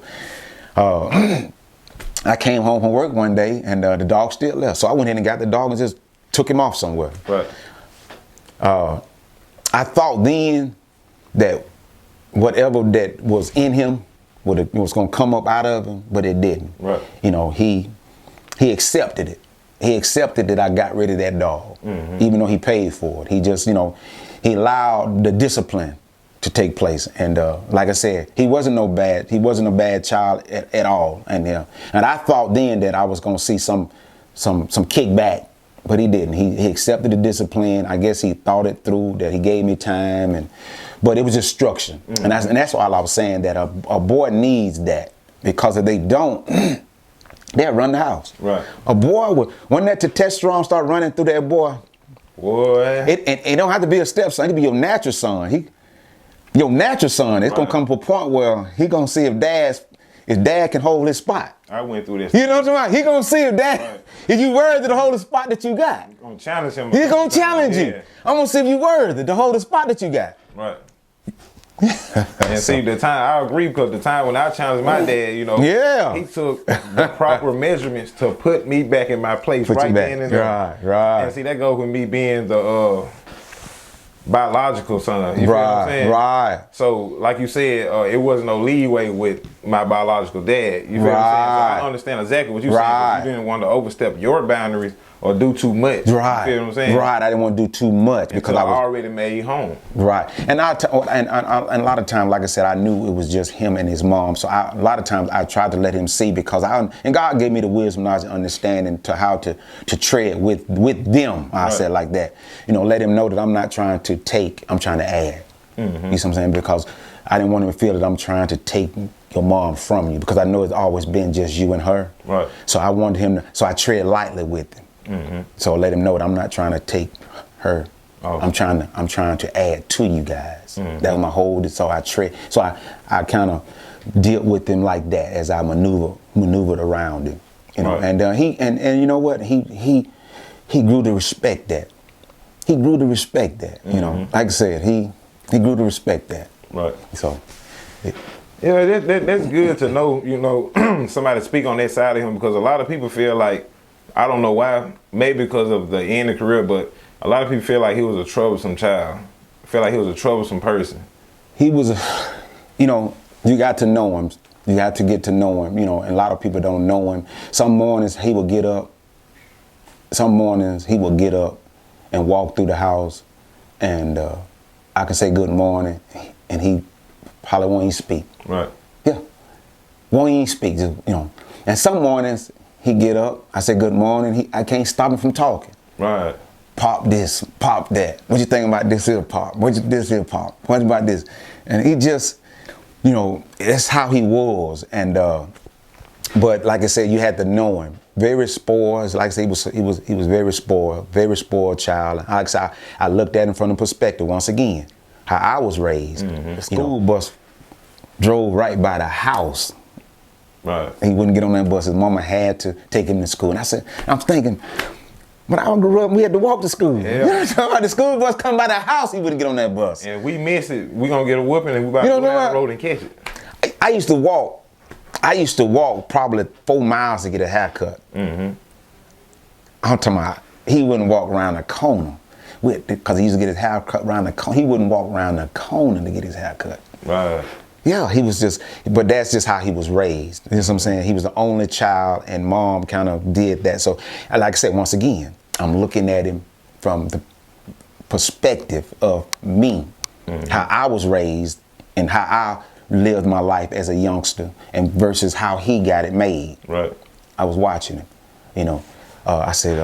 I came home from work one day and the dog still left. So I went in and got the dog and just took him off somewhere. Right. I thought then that whatever that was in him was going to come up out of him, but it didn't. Right. He accepted it. He accepted that I got rid of that dog, even though he paid for it. He just, he allowed the discipline to take place. And like I said, he wasn't a bad child at all. And I thought then that I was going to see some kickback But he didn't. He accepted the discipline. I guess he thought it through, that he gave me time, but it was just structure. And that's why I was saying that a boy needs that, because if they don't, they'll run the house. Right. A boy, when that testosterone start running through that boy, it don't have to be a stepson. It can be your natural son. Your natural son, it's gonna come to a point where he gonna see if dad can hold his spot. I went through this. You know what I'm talking about? He gonna see if if you worthy to hold the spot that you got. I'm gonna challenge him. He's gonna challenge you. I'm gonna see if you worthy to hold the spot that you got. Right. And see, the time, I agree, because the time when I challenged my dad, you know, he took the proper measurements to put me back in my place right then and there. Right. And see, that goes with me being the biological son. You feel what I'm saying? Right. So, like you said, it wasn't no leeway with my biological dad. You feel what I'm saying? So I understand exactly what you're saying. 'Cause you didn't want to overstep your boundaries or do too much. Right. You feel what I'm saying? Right. I didn't want to do too much because I was already made home. Right. And and a lot of times, like I said, I knew it was just him and his mom. So a lot of times I tried to let him see, because and God gave me the wisdom, knowledge, and understanding to how to tread with them. I said like that. You know, let him know that I'm not trying to take, I'm trying to add. You see what I'm saying? Because I didn't want him to feel that I'm trying to take your mom from you, because I know it's always been just you and her. Right. So I wanted him to, so I tread lightly with him. So let him know that I'm not trying to take her. I'm trying to add to you guys. That was my whole. So I kind of dealt with him like that as I maneuvered around him. You know, and and you know what, he grew to respect that. He grew to respect that. You know, like I said, he grew to respect that. Right. So. Yeah, that's good to know. You know, somebody speak on that side of him, because a lot of people feel like, I don't know why, maybe because of the end of career, but a lot of people feel like he was a troublesome child. Feel like he was a troublesome person. He was you know, you got to know him. You got to get to know him, you know, and a lot of people don't know him. Some mornings he would get up and walk through the house, and I could say good morning, and he probably won't even speak. Right. Yeah. Won't even speak, just, you know. And some mornings, he get up, I say good morning, I can't stop him from talking. Right. Pop this, pop that. What you think about this here, Pop? This here, Pop? What about this? And he just, you know, that's how he was. And but like I said, you had to know him. Very spoiled. Like I said, he was very spoiled child. Like I said, I looked at him from the perspective once again, how I was raised. The school bus drove right by the house. Right. He wouldn't get on that bus. His mama had to take him to school. And I'm thinking, when I grew up, we had to walk to school. Yeah. You know what I'm talking about? The school bus come by the house, he wouldn't get on that bus. And we miss it, we gonna get a whooping, and we about to go down the road and catch it. I used to walk probably 4 miles to get a haircut. I'm talking about, he wouldn't walk around the corner. Because he used to get his hair cut around the corner. He wouldn't walk around the corner to get his hair cut. Right. Yeah, he was just, but that's just how he was raised. You know what I'm saying? He was the only child, and mom kind of did that. So, like I said, once again, I'm looking at him from the perspective of me, how I was raised and how I lived my life as a youngster, and versus how he got it made. Right. I was watching him, you know. I said,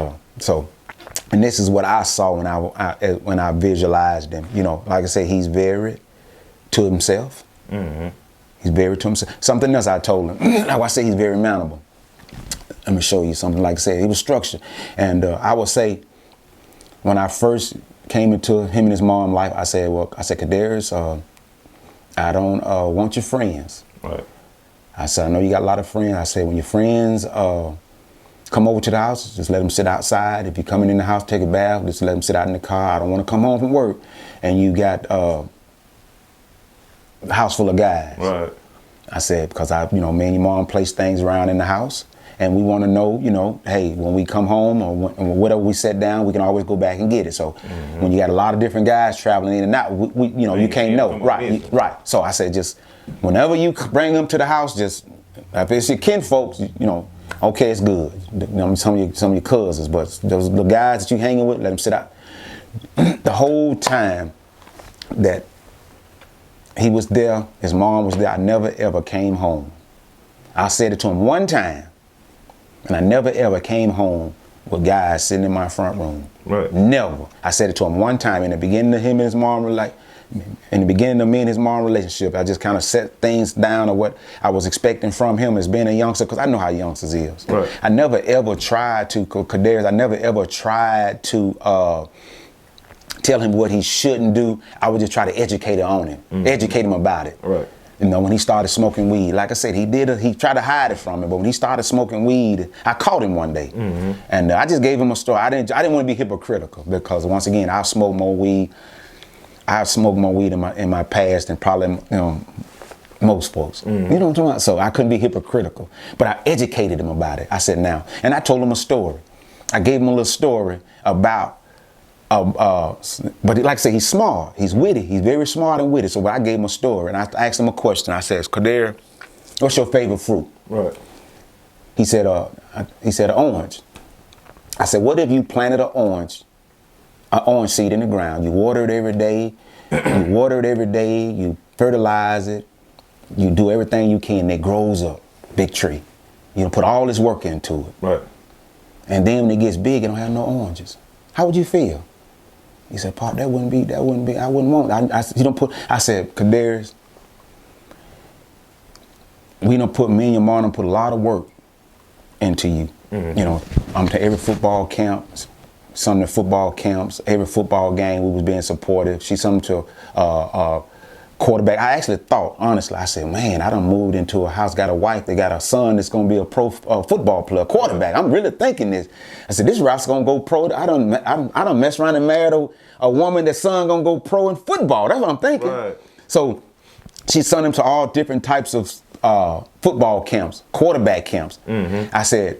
and this is what I saw when I visualized him. You know, like I said, he's very to himself. He's very to himself. Something else I told him, like I say, he's very manageable. Let me show you something. Like I said, he was structured. And I would say, when I first came into him and his mom life, I said, Kadarius, I don't want your friends. Right. I said, I know you got a lot of friends. I said, when your friends come over to the house, just let them sit outside. If you're coming in the house, take a bath, just let them sit out in the car. I don't want to come home from work and you got a house full of guys. Right. I said, because me and your mom place things around in the house, and we want to know, hey, when we come home or whatever we set down, we can always go back and get it. So when you got a lot of different guys traveling in and out, you can't know. Right. So I said, just whenever you bring them to the house, just if it's your kin folks, okay, it's good. Some of your cousins, but those the guys that you hanging with, let them sit out. The whole time that he was there, his mom was there, I never ever came home. I said it to him one time, and I never ever came home with guys sitting in my front room. Right. Never. I said it to him one time in the beginning of him and his mom were like, in the beginning of me and his mom relationship, I just kind of set things down of what I was expecting from him as being a youngster, because I know how youngsters is. Right. I never ever tried to, Kadarius, I never ever tried to tell him what he shouldn't do. I would just try to educate on him, educate him about it. Right. You know, when he started smoking weed, like I said, he tried to hide it from me, but when he started smoking weed, I caught him one day. And I just gave him a story. I didn't want to be hypocritical, because once again, I've smoked more weed in my past than probably most folks. You know what I'm talking about? So I couldn't be hypocritical, but I educated him about it. I said, now, and I told him a story. I gave him a little story about, but like I said, he's smart, he's witty, he's very smart and witty. So I gave him a story, and I asked him a question. I said, Kadir, what's your favorite fruit? Right. He said, an orange. I said, what if you planted an orange seed in the ground? You water it every day, you fertilize it, you do everything you can, it grows up, big tree. You put all this work into it. Right. And then when it gets big, it don't have no oranges. How would you feel? He said, Pop, I wouldn't want it. I said, Kadarius, me and your mom put a lot of work into you. You know, I'm to every football camp, some of the football camps, every football game we was being supportive. She's something to quarterback. I actually thought, honestly, I said, man, I done moved into a house, got a wife, they got a son that's gonna be a pro football player, quarterback. I'm really thinking this. I said, this route's gonna go pro. I done messed around and married a woman that's son gonna go pro in football. That's what I'm thinking. Right. So she sent him to all different types of football camps, quarterback camps. I said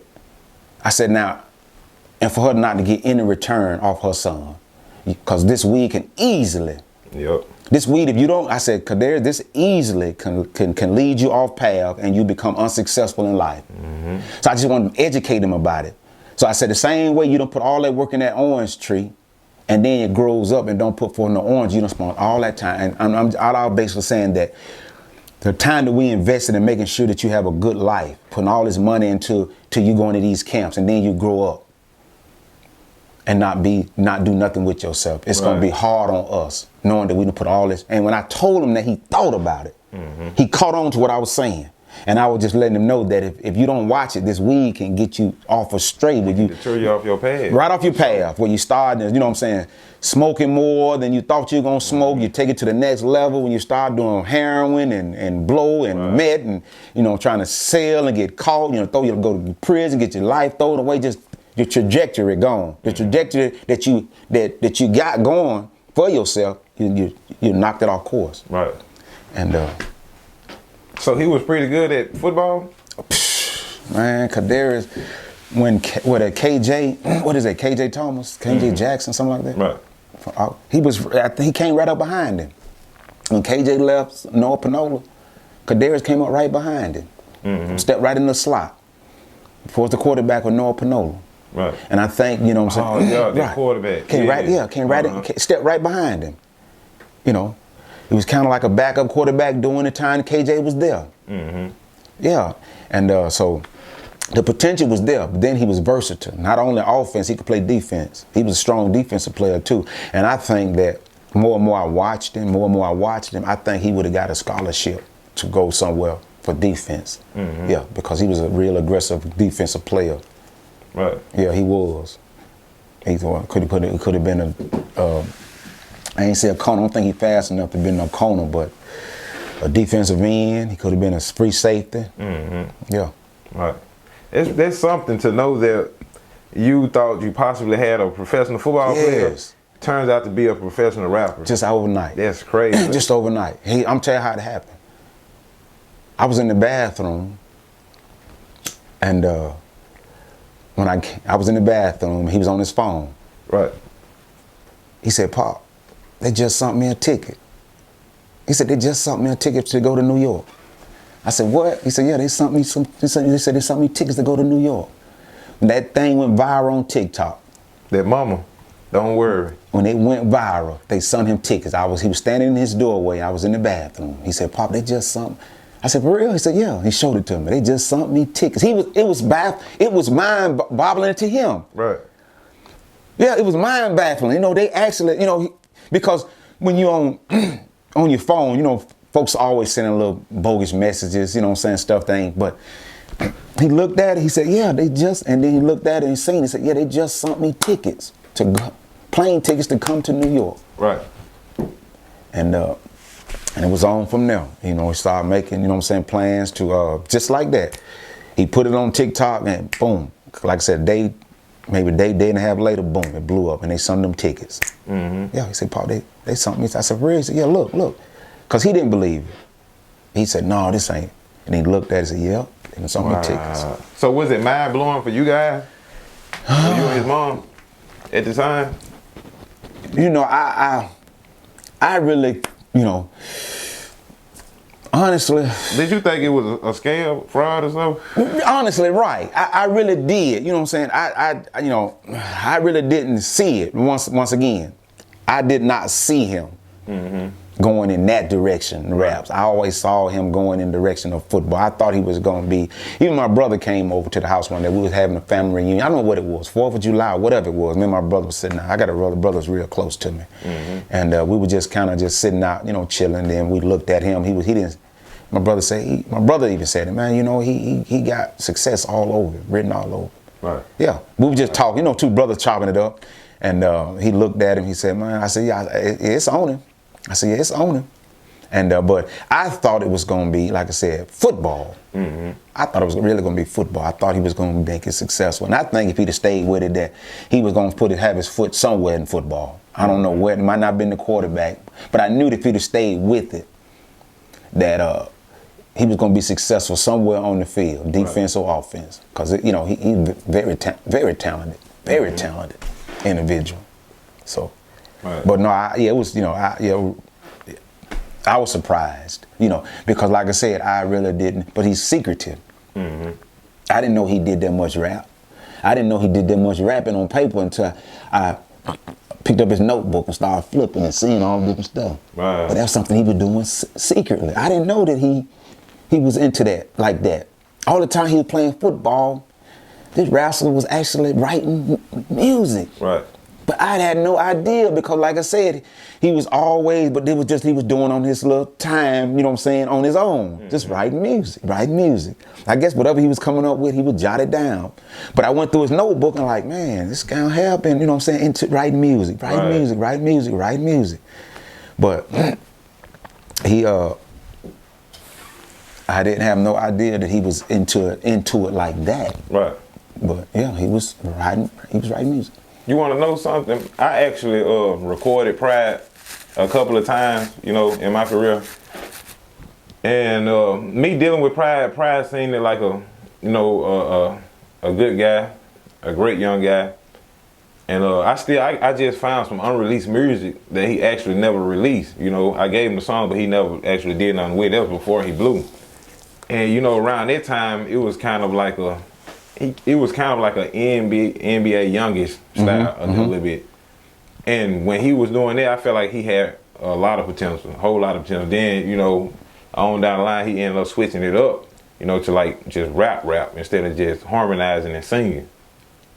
now, and for her not to get any return off her son, because this weed can easily. Yep. This weed, if you don't, I said, Kadir, this easily can lead you off path and you become unsuccessful in life. So I just wanted to educate him about it. So I said, the same way you don't put all that work in that orange tree and then it grows up and don't put forth no orange, you don't spend all that time. And I'm basically saying that the time that we invested in making sure that you have a good life, putting all this money into you going to these camps, and then you grow up and not do nothing with yourself. It's gonna be hard on us, knowing that we done put all this. And when I told him that, he thought about it. He caught on to what I was saying. And I was just letting him know that if you don't watch it, this weed can get you off a straight with you. Deter you off your path. Right off your path, where you start, you know what I'm saying, smoking more than you thought you were gonna smoke. You take it to the next level when you start doing heroin and blow and meth and, you know, trying to sell and get caught, you know, you go to prison, get your life thrown away, just your trajectory gone. The trajectory that you got going for yourself, you knocked it off course. Right. And so he was pretty good at football? Man, Kadarius, KJ Thomas, KJ Jackson, something like that. Right. He came right up behind him. When KJ left Noah Panola, Kadarius came up right behind him. Stepped right in the slot. Before the quarterback with Noah Panola. Right. And I think, you know what I'm saying? Oh, yeah, the quarterback. Stepped right behind him. You know, he was kind of like a backup quarterback during the time KJ was there. Yeah, and so the potential was there, but then he was versatile. Not only offense, he could play defense. He was a strong defensive player too. And I think that more and more I watched him, I think he would have got a scholarship to go somewhere for defense. Yeah, because he was a real aggressive defensive player. Right. Yeah, he was. He could have been I ain't say a corner. I don't think he fast enough to be no corner, but a defensive end. He could have been a free safety. Yeah. Right. There's something to know that you thought you possibly had a professional football player. Turns out to be a professional rapper. Just overnight. That's crazy. Just overnight. I'm telling you how it happened. I was in the bathroom, and when I was in the bathroom, he was on his phone. Right. He said, Pop, they just sent me a ticket. He said, they just sent me a ticket to go to New York. I said, what? He said, yeah, they sent me tickets to go to New York. And that thing went viral on TikTok. That mama, don't worry. When it went viral, they sent him tickets. He was standing in his doorway. I was in the bathroom. He said, Pop, they just sent I said, for real? He said, yeah. He showed it to me. They just sent me tickets. It was mind boggling to him. Right. Yeah, it was mind baffling. You know, they actually, you know, because when you on on your phone, you know, folks are always sending little bogus messages, you know what I'm saying, stuff they ain't. But he looked at it, he said, yeah, and then he looked at it and seen it, he said, yeah, they just sent me tickets plane tickets to come to New York. Right. And it was on from there. You know, he started making, you know what I'm saying, plans to, just like that. He put it on TikTok and boom, like I said, day and a half later, boom, it blew up and they sent them tickets. Mm-hmm. Yeah, he said, Paul, they sent me. I said, really? He said, yeah, look. Because he didn't believe it. He said, no, this ain't. And he looked at it and said, yeah, they sent me tickets. So was it mind blowing for you guys? For you and his mom at the time? You know, I really, you know, honestly. Did you think it was a scam, fraud or something? Honestly, right. I really did. You know what I'm saying? You know, I really didn't see it. Once again, I did not see him going in that direction, raps. I always saw him going in the direction of football. I thought he was going to be, even my brother came over to the house one day. We was having a family reunion. I don't know what it was, 4th of July, whatever it was. Me and my brother was sitting out. I got a brother, brother's real close to me. And we were just kind of just sitting out, you know, chilling. Then we looked at him. My brother even said it, man, you know, he got success all over, written all over. Right. Yeah, we were just talking, you know, two brothers chopping it up. And he looked at him, he said, man, I said, yeah, it's on him. I said, yeah, it's on him. And but I thought it was going to be, like I said, football. I thought it was really going to be football. I thought he was going to make it successful. And I think if he'd have stayed with it, that he was going to have his foot somewhere in football. I don't know where. It might not have been the quarterback. But I knew that if he'd have stayed with it, that he was going to be successful somewhere on the field, defense or offense. Because, you know, he's very talented individual. So, but no, it was, you know, I was surprised, you know, because like I said, I really didn't, but he's secretive. I didn't know he did that much rap. I didn't know he did that much rapping on paper until I picked up his notebook and started flipping and seeing all different stuff. But that's something he was doing secretly. I didn't know that he was into that, like that. All the time he was playing football, this rascal was actually writing music. Right. But I had no idea because, like I said, he was always, but it was just he was doing on his little time, you know what I'm saying, on his own, just writing music. I guess whatever he was coming up with, he would jot it down. But I went through his notebook and like, man, this guy have been, you know what I'm saying, into writing music. But I didn't have no idea that he was into it like that. Right. But yeah, he was writing music. You want to know something? I actually recorded Pride a couple of times, you know, in my career. And me dealing with Pride seemed like a good guy, a great young guy. And I just found some unreleased music that he actually never released. You know, I gave him the song, but he never actually did nothing with it. That was before he blew. And you know, around that time, it was kind of like an NBA youngest style a little bit. And when he was doing that, I felt like he had a lot of potential, a whole lot of potential. Then, you know, on down the line, he ended up switching it up, you know, to like just rap instead of just harmonizing and singing.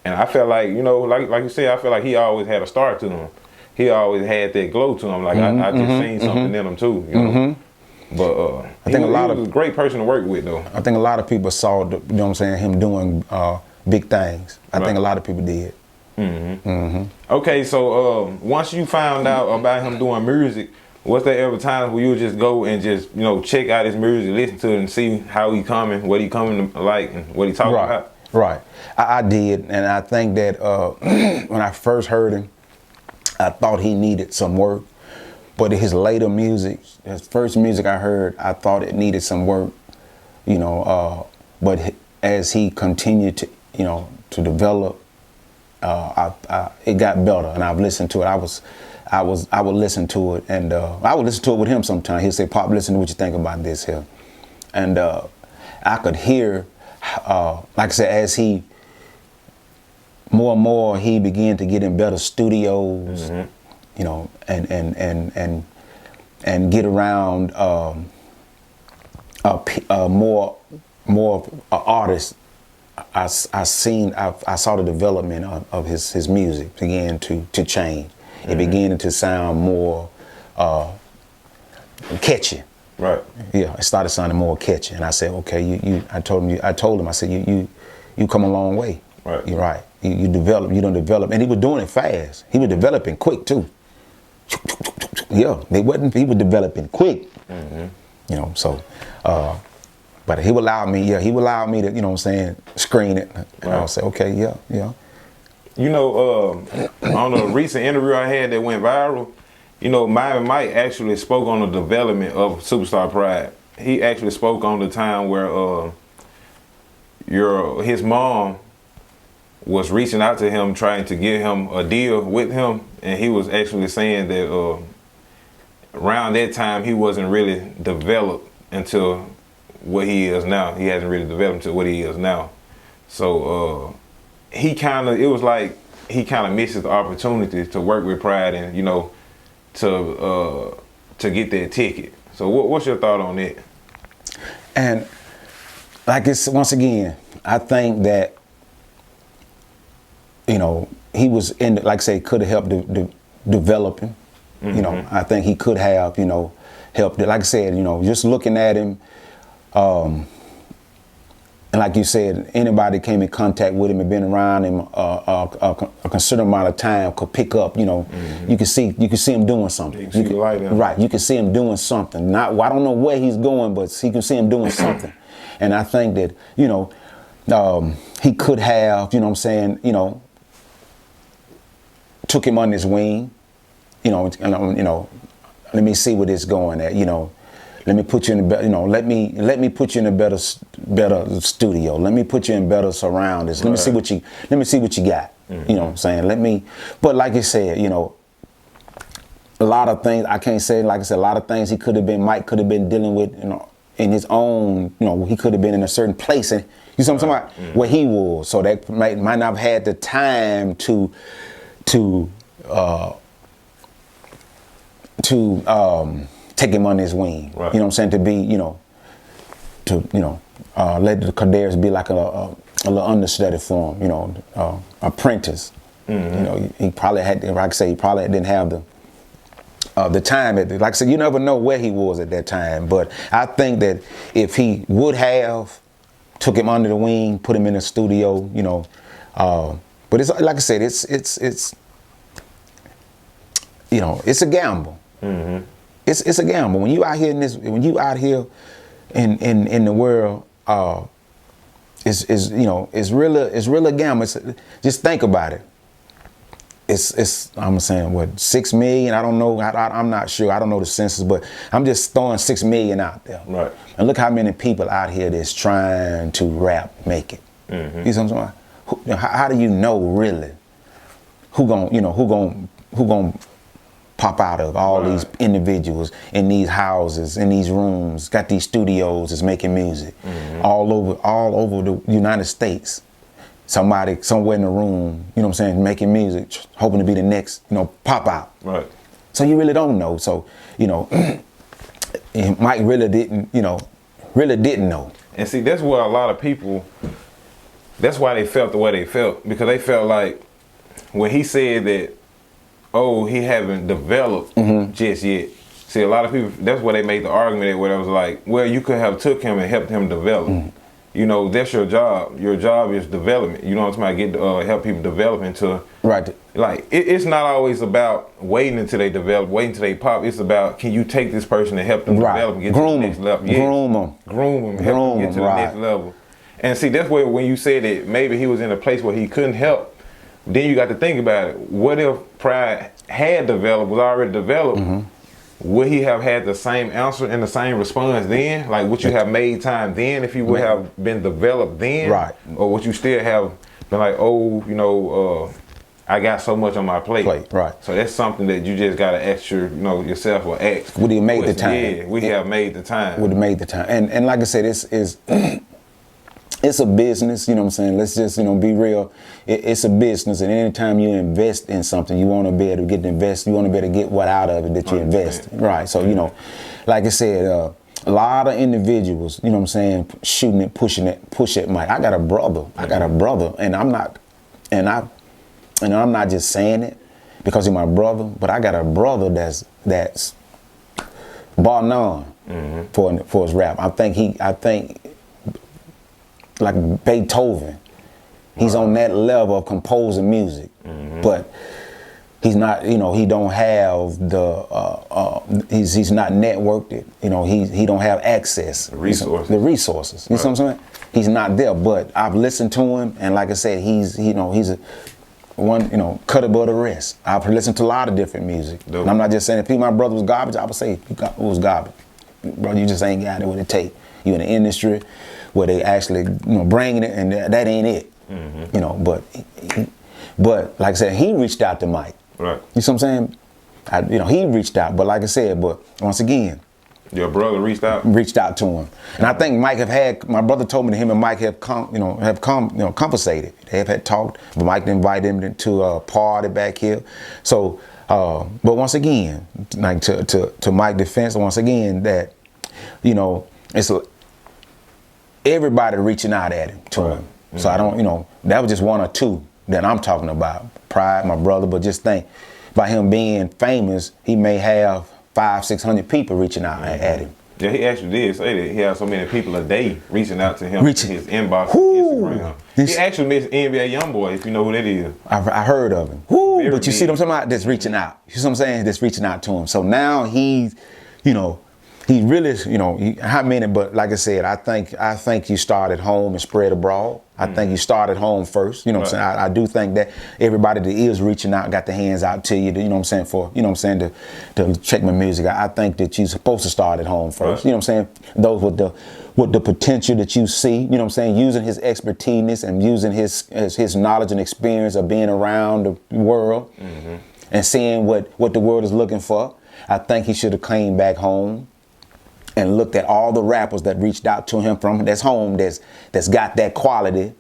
And I felt like, you know, like you said, I feel like he always had a star to him. He always had that glow to him. Like I just seen something in him too, you know. But I think he was a great person to work with, though. I think a lot of people saw, you know what I'm saying, him doing big things. I think a lot of people did. Okay, so once you found out about him doing music, was there ever times where you would just go and just, you know, check out his music, listen to it, and see how he coming, what he coming like, and what he talking about? Right. I did, and I think that when I first heard him, I thought he needed some work. But his later music, his first music I heard, I thought it needed some work, you know. But as he continued to, you know, to develop, it got better, and I've listened to it. I would listen to it, and I would listen to it with him sometimes. He'd say, "Pop, listen to what you think about this here," and I could hear, like I said, as he more and more he began to get in better studios. You know, and get around more artist. I saw the development of his music began to change. It began to sound more catchy. Right. Yeah, it started sounding more catchy, and I said, okay, I told him, I said, you come a long way. Right. You're right. You don't develop, and he was doing it fast. He was developing quick too. Yeah, he was developing quick. You know, so, but he would allow me to, you know what I'm saying, screen it, and I'll say, okay, yeah. You know, on a recent interview I had that went viral, you know, Mike actually spoke on the development of SuperStar Pride. He actually spoke on the time where his mom was reaching out to him trying to get him a deal with him, and he was actually saying that around that time he wasn't really developed until what he is now. He hasn't really developed until what he is now. So it was like he kind of misses the opportunity to work with Pride and, you know, to get that ticket. So what's your thought on that? And like it's, once again, I think that, you know, he was in, like I say, could have helped developing. You know, I think he could have, you know, helped it. Like I said, you know, just looking at him, and like you said, anybody came in contact with him and been around him a considerable amount of time could pick up. You know, you can see him doing something. You can see the light in him. Right, you can see him doing something. I don't know where he's going, but you can see him doing something. And I think that, you know, he could have, you know what I'm saying, you know, took him under his wing. You know, let me see where this going at. You know, let me put you in a better, you know, let me put you in a better studio. Let me put you in better surroundings. Let me see what you got. You know what I'm saying? But like you said, you know, a lot of things I can't say. Like I said, a lot of things Mike could have been dealing with, you know, in his own, you know, he could have been in a certain place, and you know what I'm talking about, where he was. So that might not have had the time to take him under his wing. Right. You know what I'm saying? To be, you know, let the Kadares be like a little understudy for him, you know, apprentice. You know, he probably had, like I say, he probably didn't have the time. Like I said, you never know where he was at that time. But I think that if he would have took him under the wing, put him in the studio, you know, but it's like I said, it's you know, it's a gamble. It's a gamble when you out here in the world. Is you know, it's really a gamble. Just think about it. I'm saying what, 6 million? I don't know. I'm not sure. I don't know the census, but I'm just throwing 6 million out there. Right. And look how many people out here that's trying to rap, make it. You know what I'm saying? How do you know really who gon' pop out of all these individuals in these houses, in these rooms, got these studios is making music all over the United States. Somebody somewhere in the room, you know what I'm saying, making music, hoping to be the next, you know, pop out. Right. So you really don't know. So, you know, Mike really didn't know. And see, that's why a lot of people, that's why they felt the way they felt, because they felt like when he said that, oh, he haven't developed just yet. See, a lot of people, that's why they made the argument where it was like, well, you could have took him and helped him develop. You know, that's your job. Your job is development. You know what I'm saying? Help people develop into, right. Like, it's not always about waiting until they develop, waiting until they pop. It's about, can you take this person and help them develop and get to the next level? Yes. Groom them, help them get to the next level. And see, that's where when you said that maybe he was in a place where he couldn't help, then you got to think about it. What if Pride had developed, was already developed? Would he have had the same answer and the same response then? Like, would you have made time then if he would have been developed then? Right. Or would you still have been like, oh, you know, I got so much on my plate. Right. So that's something that you just got to ask yourself or ask. Would he have made the time? Yeah, would he have made the time? Would have made the time. And like I said, it's a business, you know what I'm saying? Let's just, you know, be real. It's a business, and anytime you invest in something, you want to be able to get the invest. You want to be able to get what out of it that you invest. Right. So, you know, like I said, a lot of individuals, you know what I'm saying, shooting it, push it, Mike. I got a brother, and I'm not just saying it because he's my brother, but I got a brother that's bar none for his rap. I think like Beethoven, he's on that level of composing music, but he's not, you know, he don't have the, he's not networked. You know, he don't have access. The resources. You know what I'm saying? He's not there, but I've listened to him, and like I said, he's a one, you know, cut above the rest. I've listened to a lot of different music. And I'm not just saying, if my brother was garbage, I would say it was garbage. Bro, you just ain't got it what it take. You in the industry where they actually, you know, bringing it, and that ain't it. You know, but like I said, he reached out to Mike. Right. You see what I'm saying? You know, he reached out, but like I said, but once again, your brother reached out to him, and I think Mike my brother told me that him and Mike have conversated. They have had talked, but Mike invited him to a party back here. So, but once again, like to Mike's defense, once again, that, you know, it's everybody reaching out at him to him. So I don't, you know, that was just one or two that I'm talking about. Pride, my brother, but just think, by him being famous, he may have 500-600 people reaching out at him. Yeah, he actually did say that he has so many people a day reaching out to him, his inbox, Instagram. He actually missed NBA YoungBoy, if you know who that is. I heard of him. But you see what I'm talking about? That's reaching out. You see what I'm saying? That's reaching out to him. So now he's, you know, he really, you know, how many? But like I said, I think you start at home and spread abroad. I think you start at home first. You know what I'm saying? I do think that everybody that is reaching out, got their hands out to you, you know what I'm saying, to check my music. I think that you're supposed to start at home first. You know what I'm saying? Those with the potential that you see, you know what I'm saying, using his expertise and using his knowledge and experience of being around the world and seeing what the world is looking for. I think he should have came back home and looked at all the rappers that reached out to him from that's home, that's got that quality,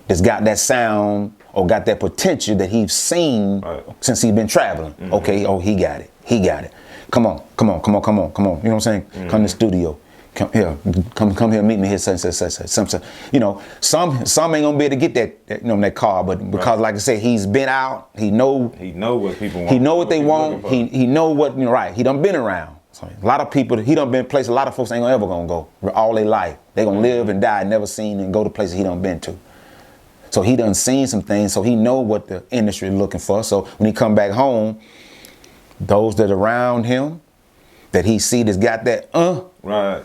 that's got that sound, or got that potential that he's seen since he's been traveling. Okay, he got it. Come on. You know what I'm saying? Come to the studio. Come here, meet me here. Some, you know, some ain't gonna be able to get that, you know, that car, but because like I said, he's been out. He know what people want. He know what they want. He know what, you know, right. He done been around. A lot of people, he done been places a lot of folks ain't ever gonna go all their life. They gonna live and die, never seen and go to places he done been to. So he done seen some things, so he know what the industry is looking for. So when he come back home, those that around him, that he see that's got that,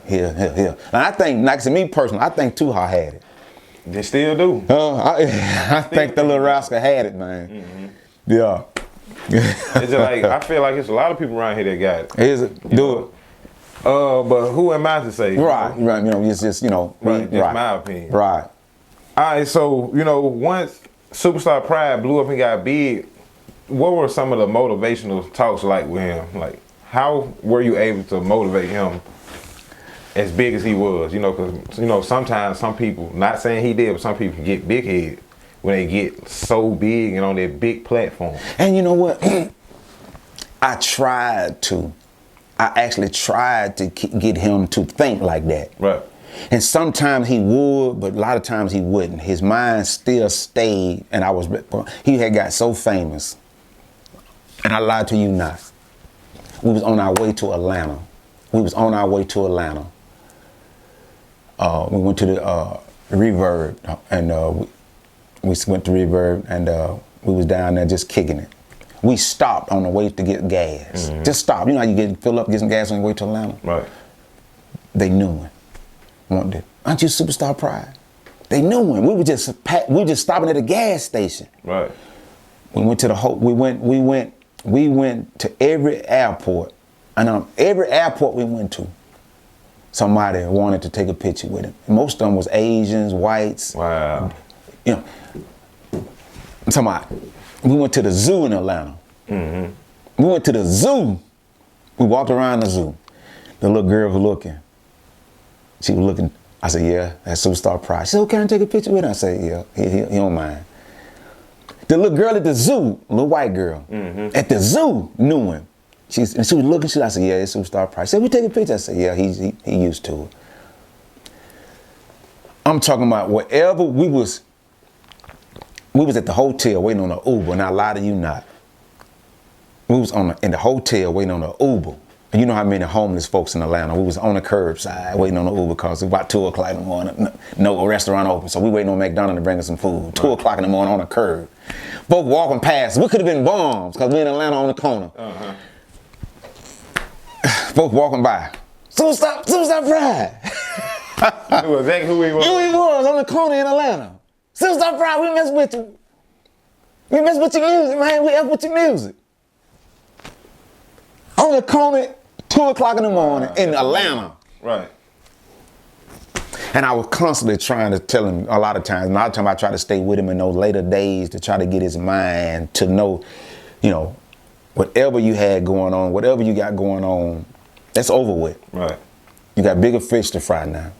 here. And I think, like to me personally, I think Too Hot had it. They still do. I think the little rascal had it, man. Yeah. It's just like, I feel like it's a lot of people around here that got it. Is it? Do it. But who am I to say? Right. You know, it's just, you know. Right. That's my opinion. Right. All right, so, you know, once SuperStar Pride blew up and got big, what were some of the motivational talks like with him? Like, how were you able to motivate him as big as he was? You know, because, you know, sometimes some people, not saying he did, but some people get big head when they get so big and on their big platform. And you know what? I actually tried to get him to think like that. Right. And sometimes he would, but a lot of times he wouldn't. His mind still stayed, and he had got so famous. And I lied to you not. We was on our way to Atlanta. We went to the Reverb, and we went to Reverb, and we was down there just kicking it. We stopped on the way to get gas. Just stopped. You know how you fill up, get some gas on your way to Atlanta? Right. They knew him. Aren't you SuperStar Pride? They knew him. We were just stopping at a gas station. Right. We went to we went to every airport, and every airport we went to, somebody wanted to take a picture with him. Most of them was Asians, whites. Wow. You know, I'm talking about, we went to the zoo in Atlanta. We went to the zoo. We walked around the zoo. The little girl was looking. She was looking. I said, yeah, that's SuperStar Pride. She said, oh, can I take a picture with her? I said, yeah, he don't mind. The little girl at the zoo, little white girl, at the zoo knew him. she was looking. I said, yeah, it's SuperStar Pride. She said, we take a picture. I said, yeah, he used to it. I'm talking about wherever we was at the hotel waiting on an Uber, and I lie to you not. We was in the hotel waiting on an Uber. And you know how many homeless folks in Atlanta. We was on the curbside waiting on the Uber because it was about 2 o'clock in the morning. No restaurant open, so we waiting on McDonald's to bring us some food. 2 o'clock in the morning on the curb. Folks walking past. We could have been bombs because we in Atlanta on the corner. Folks walking by. SuperStar Pride. Knew exactly who he was. Who he was on the corner in Atlanta. SuperStar Pride, we mess with you. We mess with your music, man. We F with your music. On the corner, 2 o'clock in the morning in Atlanta. Right. And I was constantly trying to tell him a lot of times. And a lot of times I try to stay with him in those later days to try to get his mind to know, you know, whatever you had going on, whatever you got going on, that's over with. Right. You got bigger fish to fry now.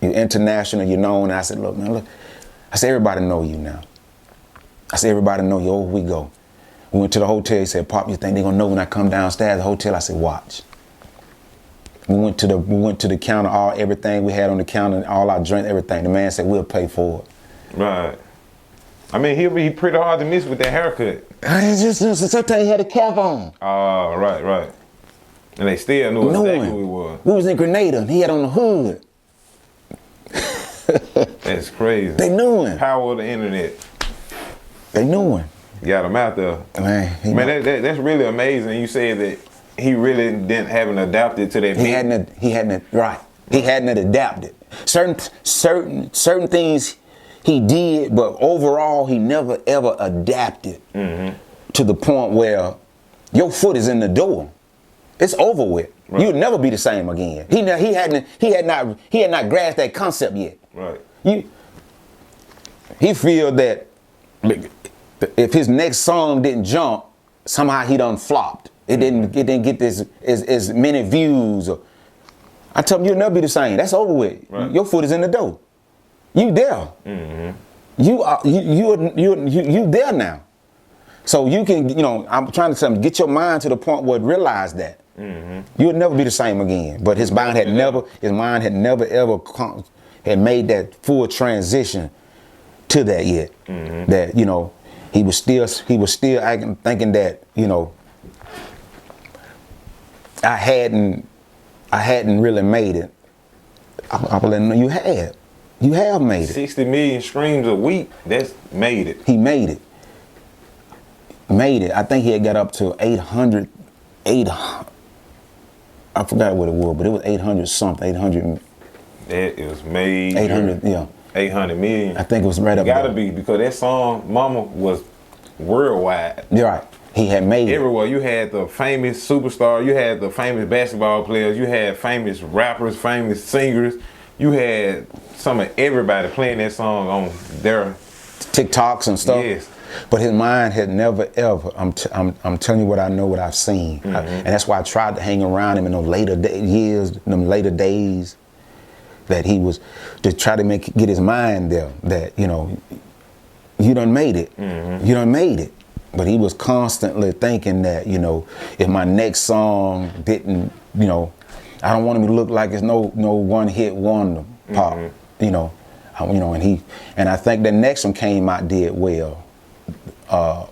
You're international, you're known. And I said, look, man, look. I said, everybody know you now. I said, everybody know you. Over we go. We went to the hotel. He said, Pop, you think they're gonna know when I come downstairs the hotel? I said, watch. We went to the counter, everything we had on the counter, all our drink, everything. The man said, we'll pay for it. Right. I mean, he'll be pretty hard to miss with that haircut. Sometimes he had a cap on. Oh, right. And they still knew exactly who he was. We was in Grenada and he had on the hood. That's crazy. They knew him. Power of the internet. They knew him. Got him out there. Man, that's really amazing. You said that he really haven't adapted to that. He hadn't adapted. Certain things he did, but overall he never ever adapted to the point where your foot is in the door. It's over with. Right. You'll never be the same again. He had not grasped that concept yet. Right. He feel that if his next song didn't jump, somehow he done flopped. It didn't get as many views. I tell him, you'll never be the same. That's over with. Right. Your foot is in the door. You there. You there now. So you can, I'm trying to tell him, get your mind to the point where it realize that. You'll never be the same again. But his mind had never ever made that full transition to that yet. That, he was still acting, thinking that, I hadn't really made it. I'm letting him know you have made it. 60 million streams a week, that's made it. He made it. I think he had got up to 800, I forgot what it was, but it was 800 something, 800. That is made. 800, yeah. 800 million. I think it was right up there. Gotta be, because that song, Mama, was worldwide. You're right. He had made it. Everywhere. You had the famous superstar, you had the famous basketball players, you had famous rappers, famous singers. You had some of everybody playing that song on their TikToks and stuff. Yes. But his mind had never ever. I'm telling you what I know, what I've seen, and that's why I tried to hang around him in those later days, that he was to try to get his mind there. That you done made it. You done made it. But he was constantly thinking that if my next song didn't, I don't want him to look like it's no one hit wonder pop. And I think the next one came out did well. The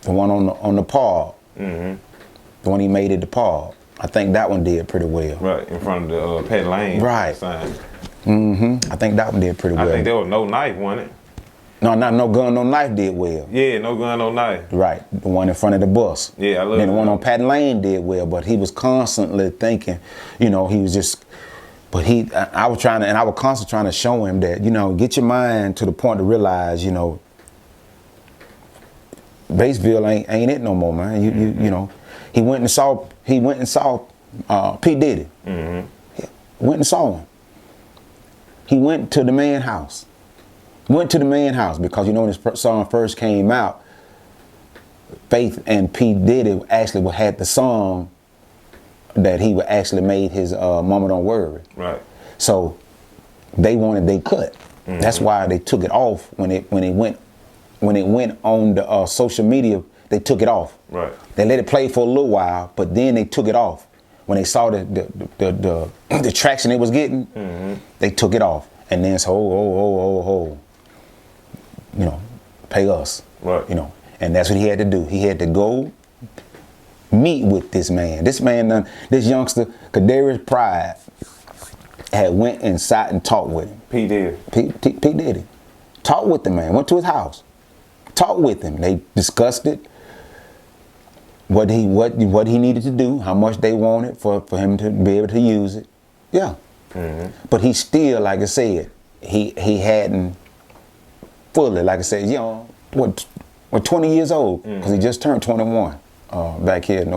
one on the Paul, the one he made at the Paul. I think that one did pretty well. Right, in front of the Pat Lane. Right. Sign. I think that one did pretty well. I think there was No Knife, wasn't it? No, not No Gun, No Knife did well. Yeah, No Gun, No Knife. Right, the one in front of the bus. Yeah, I love it. Then the one on Pat Lane did well, but he was constantly thinking, he was just, but I was constantly trying to show him that, get your mind to the point to realize, Batesville ain't it no more, man. He went and saw PDiddy. Went and saw him. He went to the man's house. Because when this song first came out, Faith and PDiddy actually had the song that he actually made his Mama Don't Worry. Right. So they wanted they cut. That's why they took it off when it went on the social media they took it off. Right. They let it play for a little while, but then they took it off. When they saw the traction it was getting, they took it off. And then so, you know, pay us. Right. You know, and that's what he had to do. He had to go meet with this man. This man, this youngster, Kadarius Pride, had went and sat and talked with him. P. Diddy. Talked with the man, went to his house. Talked with him. They discussed it. What he needed to do, how much they wanted for him to be able to use it. Yeah. But he still, like I said, he hadn't fully, like I said, you know, 20 years old, because he just turned 21 back here in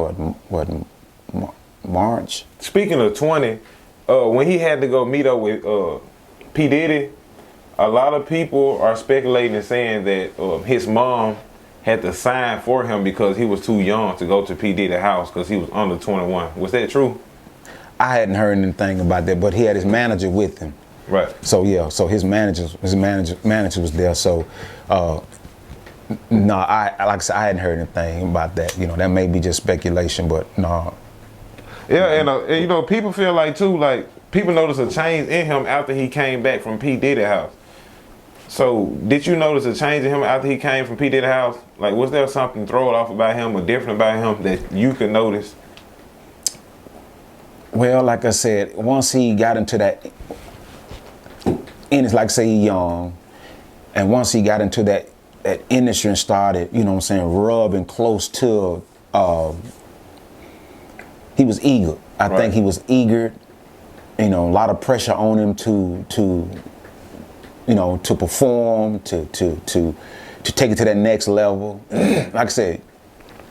March. Speaking of 20, when he had to go meet up with P. Diddy, a lot of people are speculating and saying that his mom had to sign for him because he was too young to go to P. Diddy's house because he was under 21. Was that true? I hadn't heard anything about that, but he had his manager with him. Right. So yeah, so his manager was there. So no, like I said, I hadn't heard anything about that. You know, that may be just speculation, but no. Yeah, and you know, people feel like too, like people notice a change in him after he came back from P. Diddy's house. So, did you notice a change in him after he came from P. Diddy's house? Like, was there something thrown off about him or different about him that you could notice? Well, like I said, once he got into that, and it's like say he young, and once he got into that industry and started, you know what I'm saying, rubbing close to, he was eager. I think he was eager, you know, a lot of pressure on him to you know, to perform, to take it to that next level. Like I said,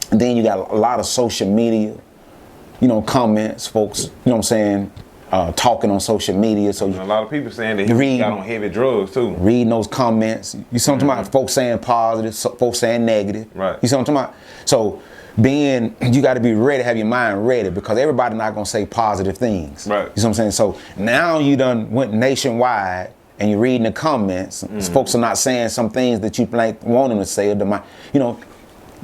then you got a lot of social media, you know, comments, folks, you know what I'm saying, talking on social media. So a lot of people saying that he got on heavy drugs too. Reading those comments. You see what I'm talking about? Folks saying positive, folks saying negative. Right. You see what I'm talking about? So you got to be ready, have your mind ready, because everybody not going to say positive things. Right. You see what I'm saying? So now you done went nationwide, and you're reading the comments, folks are not saying some things that you like want them to say, or you know,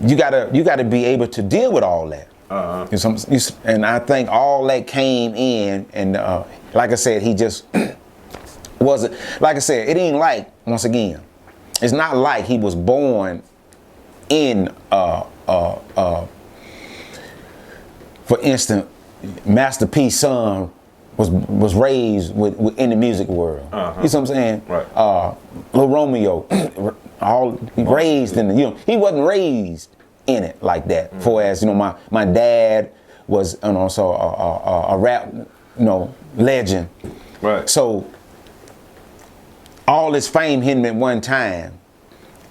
you gotta be able to deal with all that. And I think all that came in, and like I said, he just wasn't. Like I said, it ain't like, once again, it's not like he was born in, for instance, Master P's son was raised in the music world. You see what I'm saying? Right. Lil Romeo, raised in the, you know, he wasn't raised in it like that. For as, you know, my dad was, you know, so a rap, you know, legend. Right. So all this fame hit him at one time,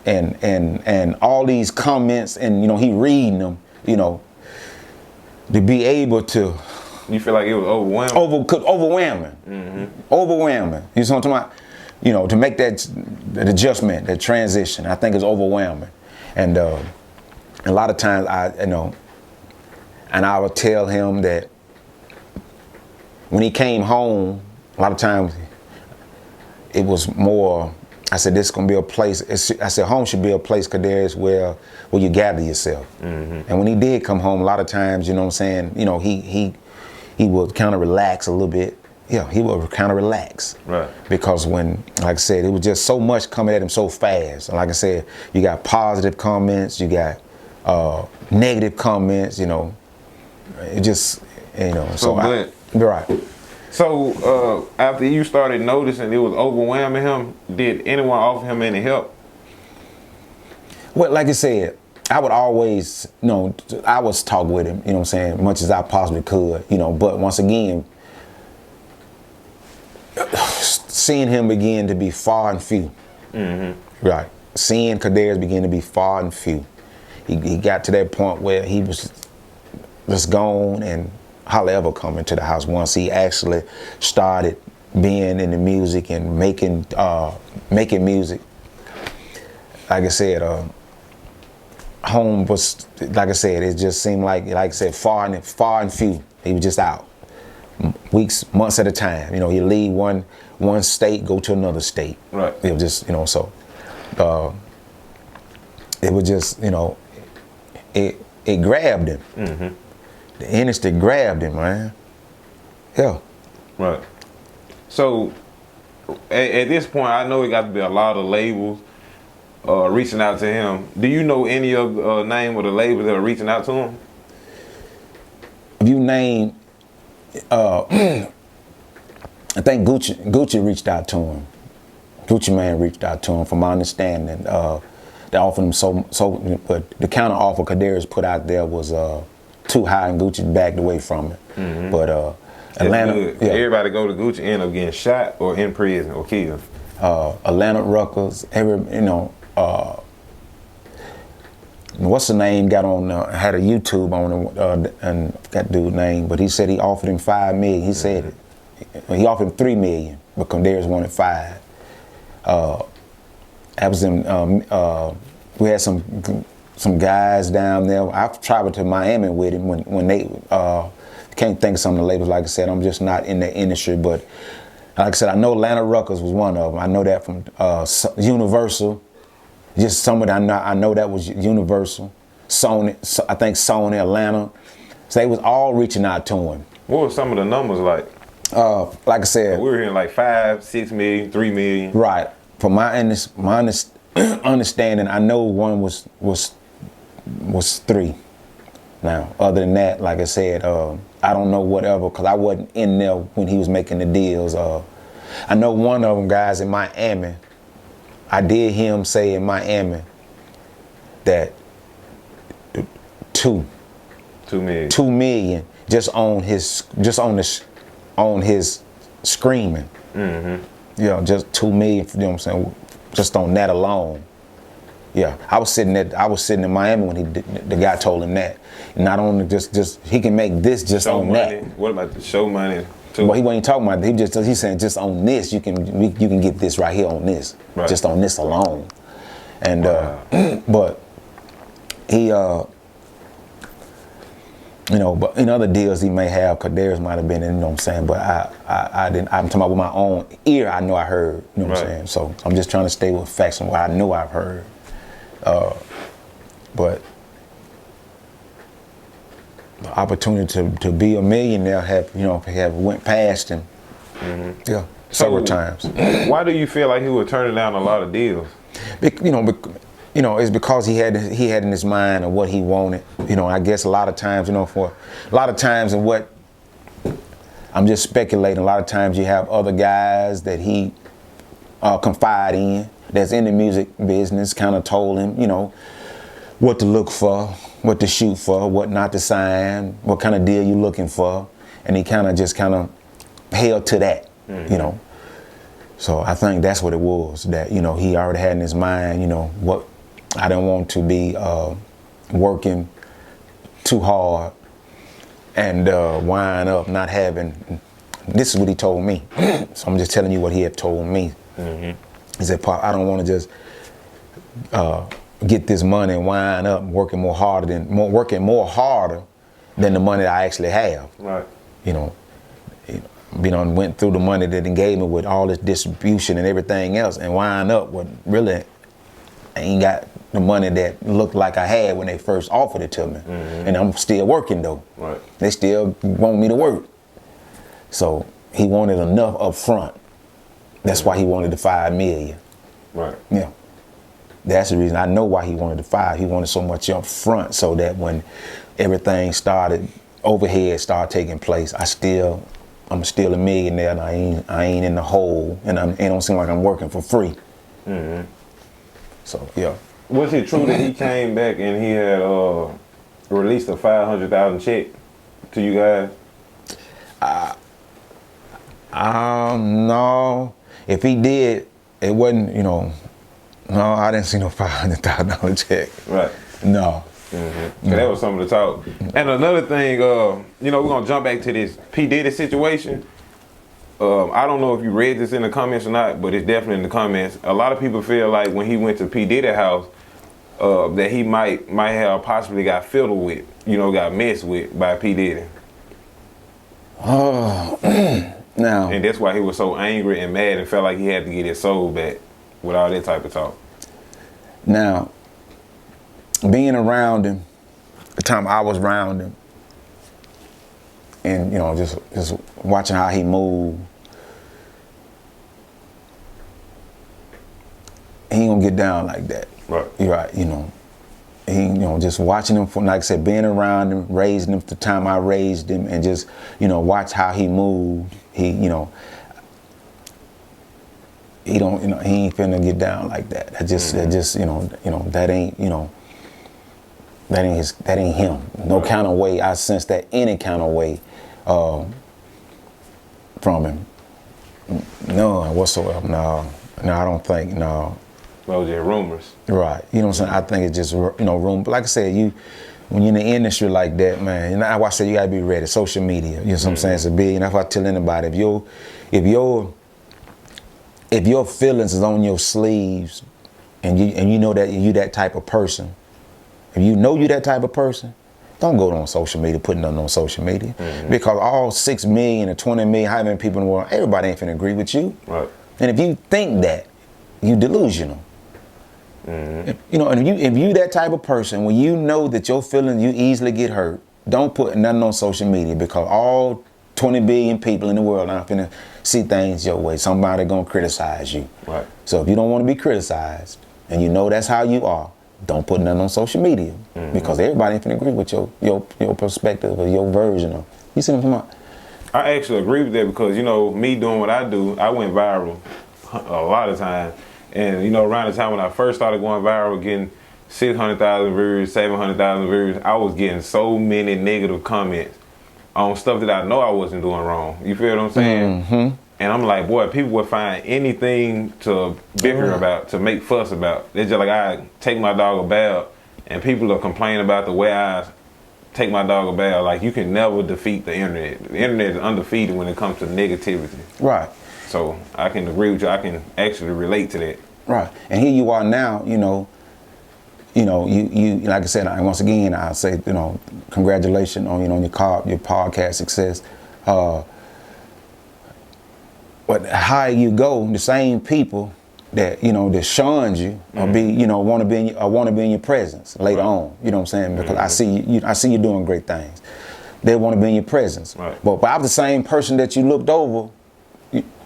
and all these comments, and you know, he reading them, you know, to be able to. You feel like it was overwhelming? Overwhelming. Overwhelming. You see what I'm talking about? You know, to make that adjustment, that transition, I think is overwhelming. And a lot of times I would tell him that when he came home, a lot of times it was more, I said, this is going to be a place, I said, home should be a place, Kadarius, where you gather yourself. And when he did come home, a lot of times, you know what I'm saying, you know, he would kind of relax a little bit. Yeah, he would kind of relax. Right. Because when, like I said, it was just so much coming at him so fast. And like I said, you got positive comments, you got negative comments, you know. It just, you know. Right. So after you started noticing it was overwhelming him, did anyone offer him any help? Well, like I said, I would always, you know, I was talk with him, you know what I'm saying, much as I possibly could, you know, but once again, seeing him begin to be far and few. Right. Seeing Kadarius begin to be far and few. He got to that point where he was just gone and hardly ever coming to the house once he actually started being in the music and making music. Like I said, home was, like I said, it just seemed like I said, far and few. He was just out, weeks, months at a time. You know, you leave one state, go to another state. Right. It was just, you know, so it was just, you know, it grabbed him. The industry grabbed him, man. Yeah. Right. So at this point, I know it got to be a lot of labels reaching out to him. Do you know any of the name of the labels that are reaching out to him? If you name, I think Gucci reached out to him. Gucci Mane reached out to him, from my understanding. They offered him so, but the counter offer Kadarius put out there was too high, and Gucci backed away from it. But Atlanta, yeah. Everybody go to Gucci end up getting shot or in prison or killed. Atlanta Ruckers, what's the name? Got on, had a YouTube on it, and I forgot the dude's name, but he said he offered him $5 million. He said he offered him $3 million, but Kadarius wanted $5 million. That was in, we had some guys down there. I've traveled to Miami with him when they, can't think of some of the labels, like I said, I'm just not in the industry, but like I said, I know Atlanta Ruckers was one of them. I know that from Universal. Just some of that, I know that was Universal. Sony, I think Sony, Atlanta. So they was all reaching out to him. What were some of the numbers like? Like I said, we were hearing like 5, 6 million, 3 million. Right. From my understanding, I know one was 3. Now, other than that, like I said, I don't know whatever, because I wasn't in there when he was making the deals. I know one of them guys in Miami, I did hear him say in Miami that 2 million just on his screaming. Yeah, just 2 million, you know what I'm saying, just on that alone. Yeah, I was sitting in Miami when the guy told him that. Not only just he can make this just show on money. that. What about the show money too? Well, he wasn't talking about it. He's saying just on this you can get this right here on this, right. Just on this alone. And wow. But he but in other deals he may have, Kadarius might have been in, you know what I'm saying, but I didn't. I'm talking about with my own ear. I know I heard, you know what I'm saying. So I'm just trying to stay with facts and what I know I've heard. But the opportunity to be a millionaire have went past him. Yeah, several times. Why do you feel like he was turning down a lot of deals? It's because he had in his mind of what he wanted. I guess a lot of times, and what I'm just speculating. A lot of times you have other guys that he confide in, that's in the music business, kind of told him, what to look for, what to shoot for, what not to sign, what kind of deal you looking for, and he kind of held to that, So I think that's what it was, that, he already had in his mind, what I don't want to be working too hard and wind up not having, this is what he told me. So I'm just telling you what he had told me. He said, Pop, I don't want to just get this money and wind up working more harder than the money that I actually have. Right. Went through the money that they gave me with all this distribution and everything else, and wind up with really I ain't got the money that looked like I had when they first offered it to me. And I'm still working though. Right. They still want me to work. So he wanted enough up front. That's why he wanted the $5 million. Right. Yeah. That's the reason. I know why he wanted the 5. He wanted so much up front so that when everything started, overhead started taking place, I'm still a millionaire, and I ain't in the hole, and it don't seem like I'm working for free. So yeah. Was it true that he came back and he had released a $500,000 check to you guys? No. If he did, it wasn't, no, I didn't see no $500,000 check. Right. No. So that was some of the talk. And another thing, we're gonna jump back to this P. Diddy situation. I don't know if you read this in the comments or not, but it's definitely in the comments. A lot of people feel like when he went to P. Diddy's house, that he might have possibly got fiddled with, got messed with by P. Diddy. Now. And that's why he was so angry and mad and felt like he had to get his soul back with all that type of talk. Now, being around him, the time I was around him, and just watching how he moved, he ain't gonna get down like that. Right. You're right. He, just watching him, from, like I said, being around him, raising him the time I raised him, and just, watch how he moved. He, he don't, he ain't finna get down like that. That just, that ain't him. No kind of way I sense that any kind of way from him. None whatsoever. No, I don't think, no. Those are rumors. Right. You know what I'm saying? I think it's just, room. But like I said, when you're in the industry like that, man, I say you gotta be ready. Social media, you know what I'm saying? It's a big, that's what I tell anybody. If your feelings is on your sleeves, and you know that you that type of person, if you know you that type of person, don't go on social media, putting nothing on social media. Because all 6 million or 20 million, how many people in the world, everybody ain't finna agree with you. Right. And if you think that, you delusional. If you that type of person, when you know that your feelings, you easily get hurt, don't put nothing on social media, because all 20 billion people in the world aren't finna see things your way. Somebody gonna criticize you. Right. So if you don't want to be criticized, and you know that's how you are, don't put nothing on social media, because everybody ain't finna agree with your perspective or your version of. You see what I'm talking about? I actually agree with that, because me doing what I do, I went viral a lot of times. And around the time when I first started going viral, getting 600,000 views, 700,000 views, I was getting so many negative comments on stuff that I know I wasn't doing wrong. You feel what I'm saying? And I'm like, boy, people would find anything to bicker about, to make fuss about. It's just like I take my dog a bath, and people are complaining about the way I take my dog a bath. Like, you can never defeat the internet. The internet is undefeated when it comes to negativity. Right. So I can agree with you. I can actually relate to that. Right. And here you are now, you like I said, once again, I'll say, congratulations on, your podcast success. But how you go, the same people that, that shunned you or want to be in your presence later on. You know what I'm saying? Because I see you doing great things. They want to be in your presence. Right. But I'm the same person that you looked over.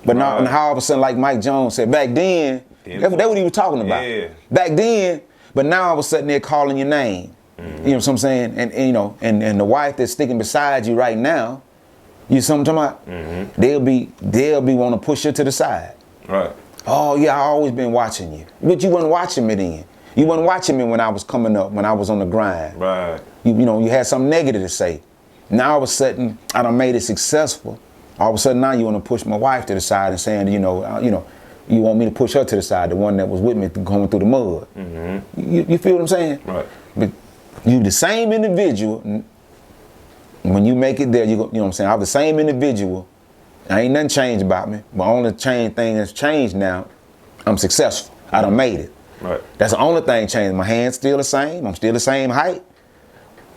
But now, and how all of a sudden, like Mike Jones said, back then, that's what he was talking about. Yeah. Back then, but now I was sitting there calling your name. You know what I'm saying? And and the wife that's sticking beside you right now, you see what I'm talking about? They'll be want to push you to the side. Right. Oh yeah, I always been watching you. But you wasn't watching me then. You wasn't watching me when I was coming up, when I was on the grind. Right. You had something negative to say. Now all of a sudden, I done made it successful. All of a sudden now you want to push my wife to the side and saying, you want me to push her to the side, the one that was with me going through the mud. You feel what I'm saying? Right. But you the same individual. When you make it there, you know what I'm saying? I'm the same individual. Ain't nothing changed about me. The only thing that's changed now, I'm successful. I done made it. Right. That's the only thing changed. My hand's still the same. I'm still the same height.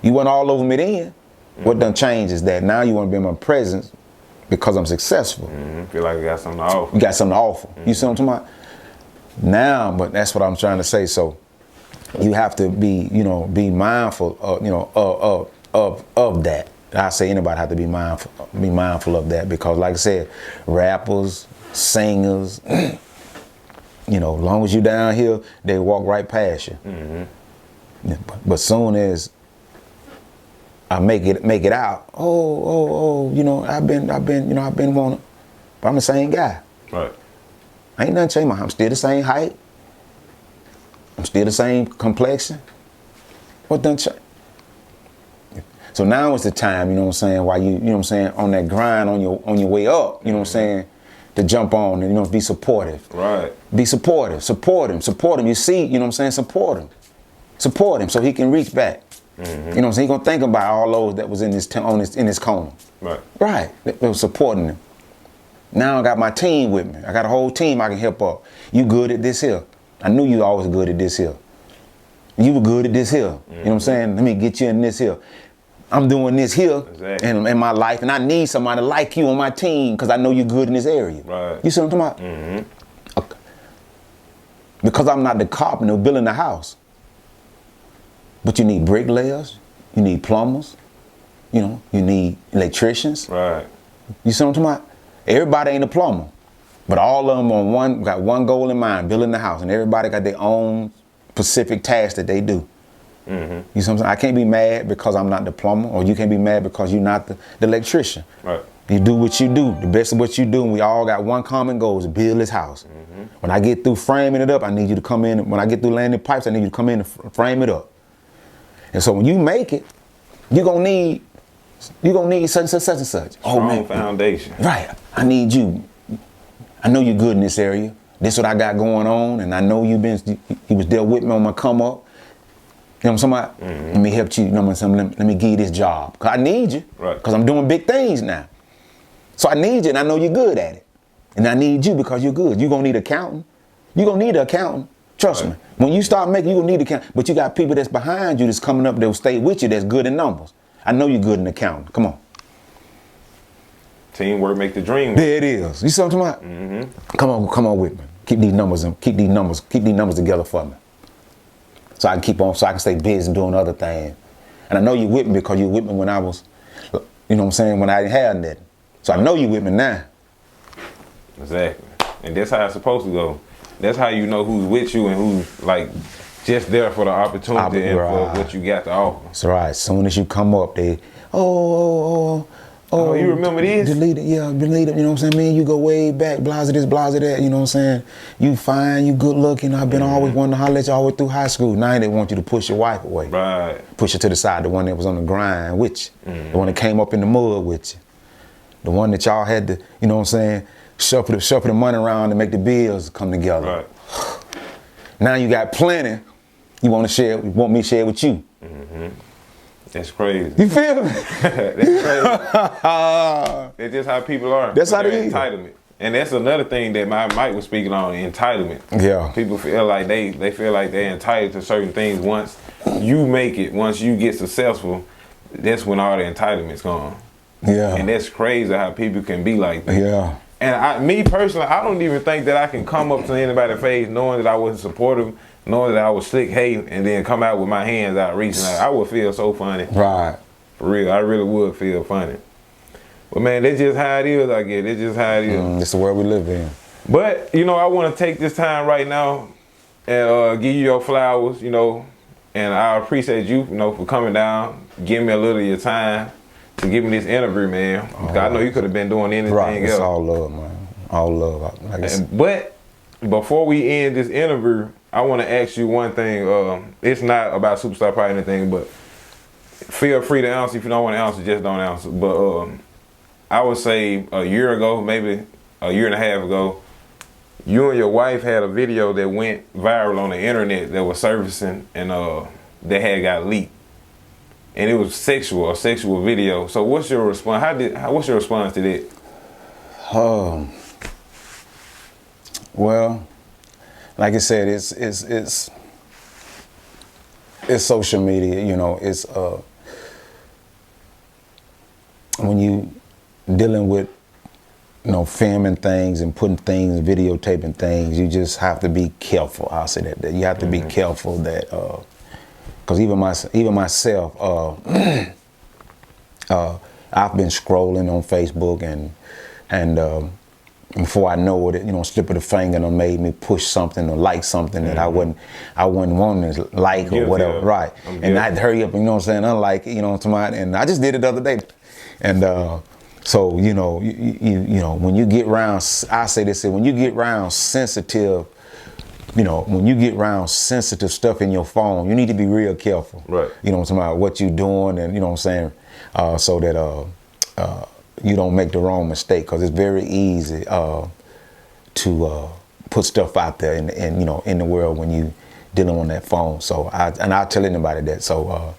You wasn't all over me then. What done changed is that now you want to be in my presence because I'm successful. Feel like you got something to offer. You got something to offer. You see what I'm talking about? Now, but that's what I'm trying to say. So you have to be mindful of that. I say anybody have to be mindful of that, because like I said, rappers, singers, as long as you down here, they walk right past you. But soon as I make it out, I've been wanting, but I'm the same guy. Right. Ain't nothing changed. I'm still the same height. I'm still the same complexion. What done change? So now is the time, you know what I'm saying, while you know what I'm saying, on that grind on your way up, you know what I'm saying, to jump on and, be supportive. Right. Be supportive. Support him. You see, you know what I'm saying, support him so he can reach back. You know what I'm saying? He gonna think about all those that was in his corner. Right. Right. They was supporting him. Now I got my team with me. I got a whole team I can help up. You good at this here. I knew you always good at this here. You were good at this here. You know what I'm saying? Let me get you in this here. I'm doing this here in my life, and I need somebody like you on my team because I know you're good in this area. Right. You see what I'm talking about? Okay. Because I'm not the carpenter building the house. But you need bricklayers, plumbers, you need electricians. Right. You see what I'm talking about? Everybody ain't a plumber, but all of them got one goal in mind, building the house, and everybody got their own specific task that they do. Mm-hmm. You see what I'm saying? I can't be mad because I'm not the plumber, or you can't be mad because you're not the electrician. Right. You do what you do, the best of what you do, and we all got one common goal, is to build this house. Mm-hmm. When I get through framing it up, I need you to come in. When I get through laying the pipes, I need you to come in and frame it up. And so when you make it, you're gonna need such and such and such. Strong foundation. Right. I need you. I know you're good in this area. This is what I got going on, and I know you was there with me on my come up. You know what I'm talking about? Mm-hmm. Let me help you. You know what I'm saying? Let me give you this job. Cause I need you. Right. Cause I'm doing big things now. So I need you, and I know you're good at it. And I need you because you're good. You're gonna need an accountant. You're gonna need an accountant. Trust me. When you start making, you're gonna need an accountant. But you got people that's behind you that's coming up that'll stay with you that's good in numbers. I know you're good in accounting. Come on. Teamwork make the dream work. There it is. You see what I'm talking about? Mm-hmm. Come on with me. Keep these numbers together for me. So I can stay busy doing other things. And I know you with me because you with me when I was, you know what I'm saying, when I didn't have nothing. So I know you with me now. Exactly. And that's how it's supposed to go. That's how you know who's with you and who's like just there for the opportunity and for what you got to offer. That's right. As soon as you come up, they, oh, you remember this? Delete it, yeah, delete it, you know what I'm saying? Man, you go way back, blase this, blase that, you know what I'm saying? You fine, you good looking. I've been always wanting to holler at you all the way through high school. Now they want you to push your wife away. Right. Push her to the side, the one that was on the grind with you. The one that came up in the mud with you. The one that y'all had to, you know what I'm saying, shuffle the money around to make the bills come together. Right. Now you got plenty. You want me to share with you. Mm-hmm. That's crazy. You feel me? That's crazy. That's just how people are. That's how they is. Entitlement. And that's another thing that my Mike was speaking on, entitlement. Yeah. People feel like they feel like they're entitled to certain things. Once you make it, once you get successful, that's when all the entitlement's gone. Yeah. And that's crazy how people can be like that. Yeah. And me personally, I don't even think that I can come up to anybody's face knowing that I wasn't supportive, knowing that I was slick hate, and then come out with my hands out reaching out. I would feel so funny. Right. For real, I really would feel funny. But man, that's just how it is, I guess. It's just how it is. It's the world we live in. But, I want to take this time right now and give you your flowers, and I appreciate you, for coming down, giving me a little of your time to give me this interview, man. Because I know you could have been doing anything Right, it's else. all love, man. All love. Like I said. But before we end this interview, I want to ask you one thing. It's not about SuperStar Pride or anything, but feel free to answer. If you don't want to answer, just don't answer. But I would say a year ago, maybe a year and a half ago, you and your wife had a video that went viral on the internet that was surfacing, and that had got leaked. And it was a sexual video. So what's your response? What's your response to that? Well, like I said, it's social media, it's when you dealing with filming things and putting things, videotaping things, you just have to be careful. I'll say that you have to be careful that because even myself, I've been scrolling on Facebook and before I know it, slip of the finger and made me push something or like something that I wouldn't want to like or whatever, right? And I'd hurry up, unlike it, and I just did it the other day, and so when you get around, I say this, when you get around sensitive. When you get around sensitive stuff in your phone, you need to be real careful. Right. About what you're doing, and so that you don't make the wrong mistake, because it's very easy to put stuff out there in the world when you dealing on that phone. So I'll tell anybody that. So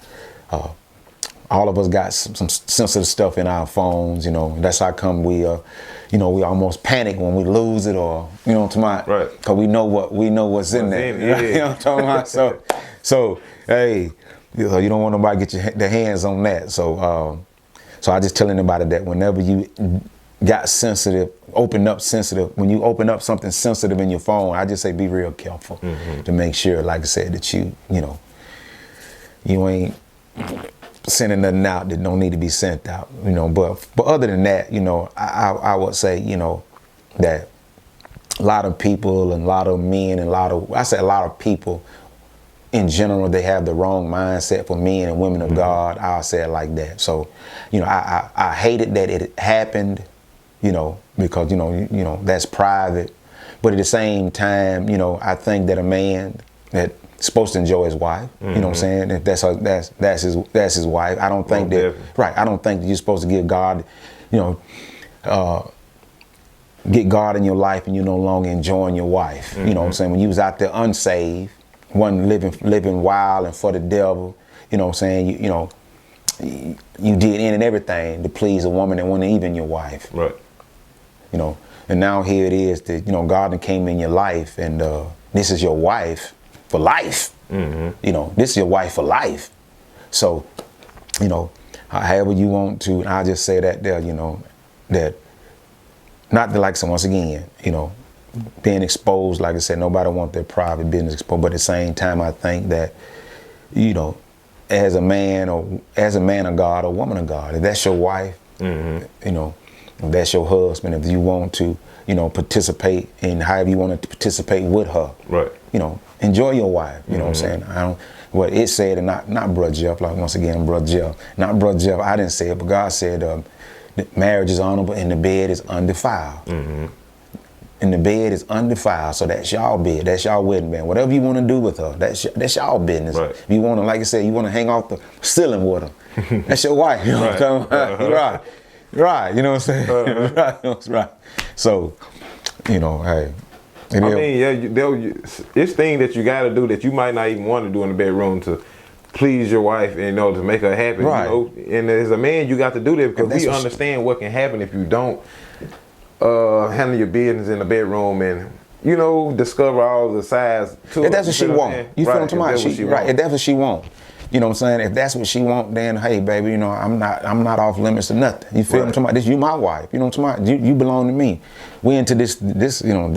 all of us got some sensitive stuff in our phones. That's how come we we almost panic when we lose it, or right, because we know what's in there. Yeah. You know what I'm talking about? So hey, you don't want nobody to get their hands on that. So I just tell anybody that whenever you got sensitive, when you open up something sensitive in your phone, I just say be real careful to make sure, like I said, that you ain't sending nothing out that don't need to be sent out, you know. But other than that, you know, I would say, you know, that a lot of people and a lot of men and a lot of people in general, they have the wrong mindset for men and women of God. I'll say it like that. So, you know, I hated that it happened, you know, because, you know, that's private. But at the same time, you know, I think that a man that's supposed to enjoy his wife, you know what I'm saying? If that's his wife. I don't think I don't think that you're supposed to give God, you know, get God in your life and you're no longer enjoying your wife. You know what I'm saying? When you was out there unsaved, wasn't living wild and for the devil, you know what I'm saying? You know, you did any and everything to please a woman that wasn't even your wife. Right. You know, and now here it is that, you know, God done came in your life and this is your wife for life. You know, this is your wife for life. So, you know, however you want to, and I'll just say that there, you know, that not to like so once again, you know, being exposed, like I said, nobody want their private business exposed, but at the same time, I think that, you know, as a man of God or woman of God, if that's your wife, you know, if that's your husband, if you want to, you know, participate in however you want to participate with her, right? You know, enjoy your wife. You know what I'm saying? What it said, and not Brother Jeff. Like once again, Brother Jeff, not Brother Jeff. I didn't say it, but God said, marriage is honorable and the bed is undefiled. And the bed is undefiled, so that's y'all bed, that's y'all wedding band. Whatever you want to do with her, that's y'all business. Right. If you want to, like I said, you want to hang off the ceiling with her, that's your wife. You know what I'm talking about? Right. You know what I'm saying? Right. So, you know, hey. I mean, yeah, it's things that you got to do that you might not even want to do in the bedroom to please your wife and, you know, to make her happy. Right. You know? And as a man, you got to do that because we understand what can happen if you don't handle your business in the bedroom and, you know, discover all the sides to if that's what she want. You feel what I'm talking about? If that's what she want. You know what I'm saying? If that's what she want, then hey, baby, you know, I'm not off limits to nothing. You feel what I'm talking about? This, you my wife. You know what I'm talking about? You belong to me. We into this, you know,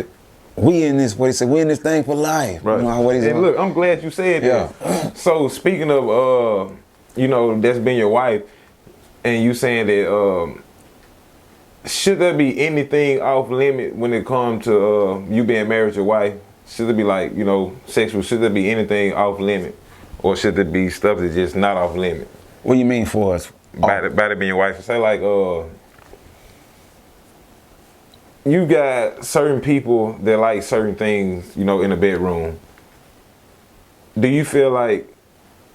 we in this, what he said, we in this thing for life. Right. You know, what and look, I'm glad you said that. So speaking of, you know, that's been your wife, and you saying that, should there be anything off limit when it comes to you being married to your wife? Should there be like, you know, sexual, should there be anything off limit? Or should there be stuff that's just not off limit? What do you mean for us? By it being your wife. Say like, you got certain people that like certain things, you know, in the bedroom. Do you feel like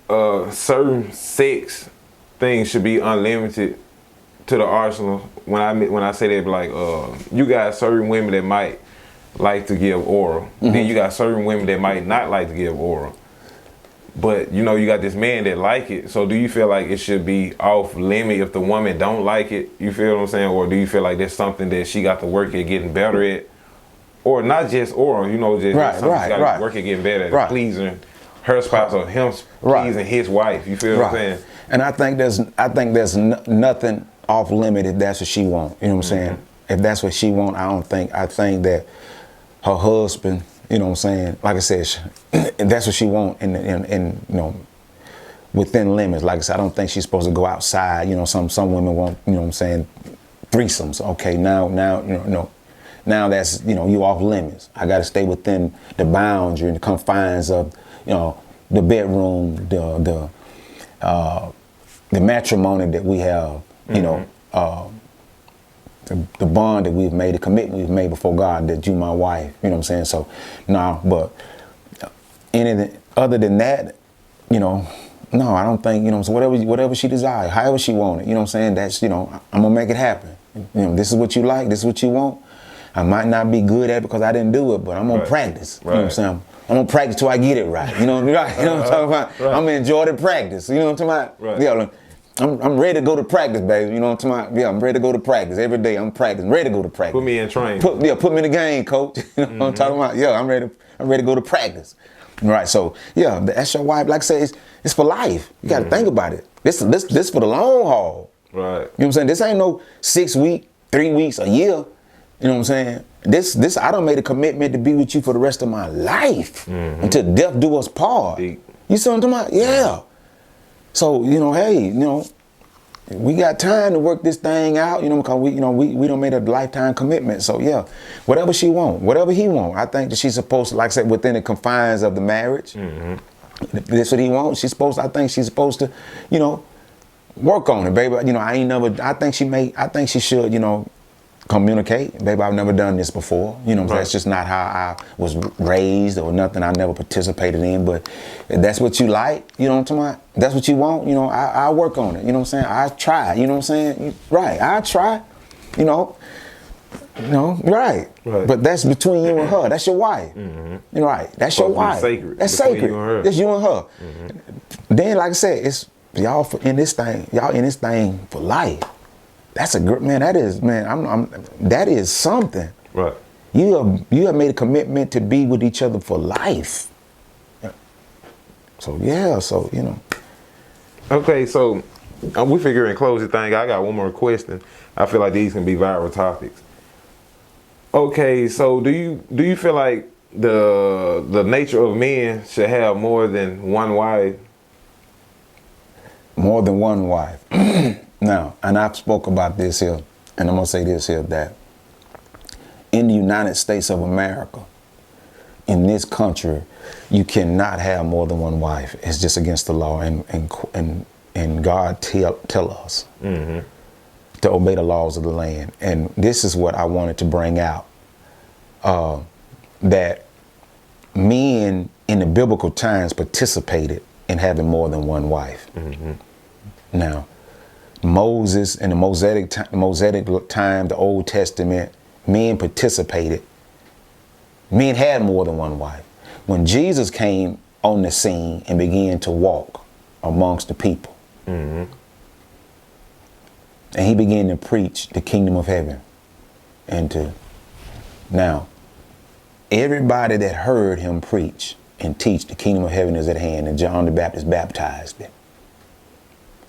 certain sex things should be unlimited to the arsenal? When I say that, like, you got certain women that might like to give oral. Then you got certain women that might not like to give oral. But, you know, you got this man that like it. So do you feel like it should be off limit if the woman don't like it? You feel what I'm saying? Or do you feel like there's something that she got to work at getting better at? Or not just oral, you know, just something she got to work at getting better at pleasing her spouse or him pleasing his wife. You feel what I'm saying? And I think there's nothing off limit if that's what she want. You know what I'm saying? If that's what she want, I think that her husband, you know what I'm saying? Like I said, and that's what she want, and you know, within limits. Like I said, I don't think she's supposed to go outside. You know, some women want, you know what I'm saying, threesomes. Okay, now, you know, now that's, you know, you off limits. I got to stay within the boundary and the confines of, you know, the bedroom, the matrimony that we have. You know, the bond that we've made, the commitment we've made before God that you my wife, you know what I'm saying? So, but anything other than that, you know, no, I don't think, you know, so whatever she desires, however she want it, you know what I'm saying? That's, you know, I'm gonna make it happen. You know, this is what you like, this is what you want. I might not be good at it because I didn't do it, but I'm gonna practice. You know what I'm saying? I'm gonna practice till I get it right. You know what I'm talking about? I'm gonna enjoy the practice. You know what I'm talking about? Yeah, I'm ready to go to practice, baby. You know what I'm talking about? Yeah, I'm ready to go to practice every day. I'm practicing, ready to go to practice. Put me in training. Put me in the game, coach. You know what I'm talking about? Yeah, I'm ready to go to practice. Right. So yeah, that's your wife. Like I said, it's for life. You got to think about it. This for the long haul. Right. You know what I'm saying? This ain't no 6 week, 3 weeks, a year. You know what I'm saying? This I done made a commitment to be with you for the rest of my life until death do us part. You see what I'm talking about? Yeah. So, hey, we got time to work this thing out, because we don't made a lifetime commitment. So yeah, whatever she want, whatever he want, I think that she's supposed to, like I said, within the confines of the marriage. If that's what he wants, I think she's supposed to, work on it, baby. I think she should, communicate. Baby, I've never done this before. Right. That's just not how I was raised or nothing I never participated in. But if that's what you like, you know what I'm talking about? That's what you want, I'll work on it. You know what I'm saying? I try, you know what I'm saying? Right, I try, right. But that's between you and her. That's your wife. Right, that's your wife. Sacred. That's Between sacred. you and her. That's you and her. Then, like I said, it's y'all in this thing for life. That's a good man. That is, man. That is something. Right. You have made a commitment to be with each other for life. So yeah. So Okay, so we figuring close the thing. I got one more question. I feel like these can be viral topics. Okay, so do you feel like the nature of men should have more than one wife? More than one wife. Now, and I've spoke about this here, and I'm gonna say this here, that in the United States of America, in this country, you cannot have more than one wife. It's just against the law, and God tell us to obey the laws of the land. And this is what I wanted to bring out, that men in the biblical times participated in having more than one wife. Now, Moses in the Mosaic time, the Old Testament, men participated. Men had more than one wife. When Jesus came on the scene and began to walk amongst the people, and he began to preach the kingdom of heaven, now, everybody that heard him preach and teach the kingdom of heaven is at hand, and John the Baptist baptized it.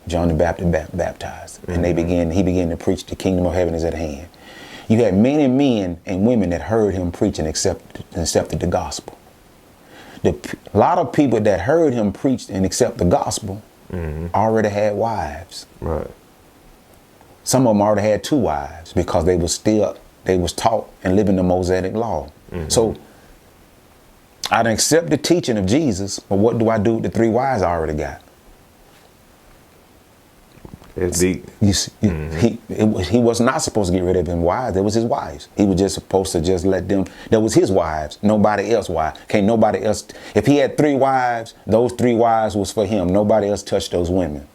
John the Baptist baptized, and he began to preach the kingdom of heaven is at hand. You had many men and women that heard him preach and accepted the gospel. A lot of people that heard him preach and accept the gospel already had wives. Right. Some of them already had two wives because they was taught and living the Mosaic law. So I didn't accept the teaching of Jesus, but what do I do with the three wives I already got? It's deep. He was not supposed to get rid of his wives. That was his wives. He was just supposed to just let them. That was his wives. Nobody else wives. Can't nobody else. If he had three wives, those three wives was for him. Nobody else touched those women.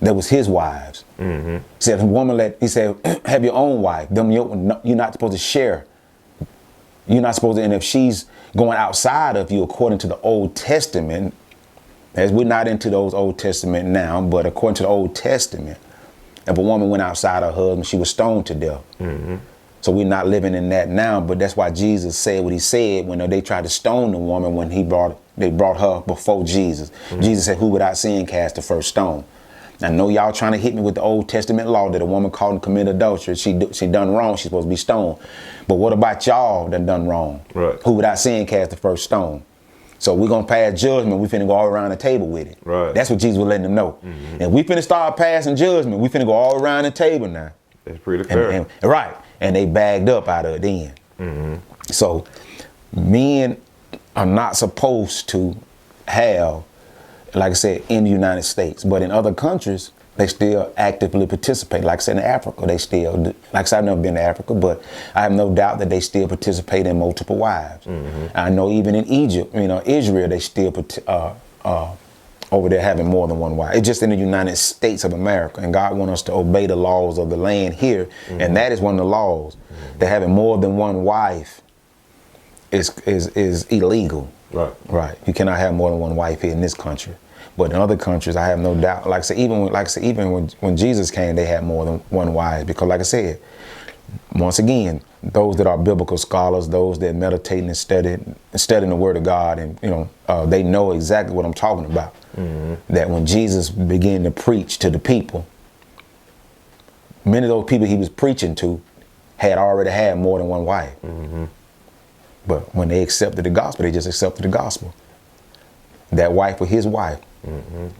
That was his wives. He said, he said, have your own wife. You're not supposed to share. You're not supposed to. And if she's going outside of you, according to the Old Testament. As we're not into those Old Testament now, but according to the Old Testament, if a woman went outside her husband, she was stoned to death. So we're not living in that now, but that's why Jesus said what he said when they tried to stone the woman when they brought her before Jesus. Jesus said, who without sin cast the first stone? I know y'all trying to hit me with the Old Testament law that a woman caught and committed adultery, she done wrong, she's supposed to be stoned. But what about y'all that done wrong? Right. Who without sin cast the first stone? So we're going to pass judgment. We finna go all around the table with it. Right. That's what Jesus was letting them know. And we finna start passing judgment. We finna go all around the table now. That's pretty fair. Right. And they bagged up out of it then. So men are not supposed to have, like I said, in the United States, but in other countries, they still actively participate. Like I said, in Africa, they still, like I said, I've never been to Africa, but I have no doubt that they still participate in multiple wives. I know even in Egypt, Israel, they still over there having more than one wife. It's just in the United States of America, and God wants us to obey the laws of the land here, and that is one of the laws. That having more than one wife is illegal. Right. Right. You cannot have more than one wife here in this country. But in other countries, I have no doubt. Like I said, even when Jesus came, they had more than one wife. Because, like I said, once again, those that are biblical scholars, those that meditate and studying the Word of God, and they know exactly what I'm talking about. That when Jesus began to preach to the people, many of those people he was preaching to had already had more than one wife. But when they accepted the gospel, they just accepted the gospel. That wife was his wife.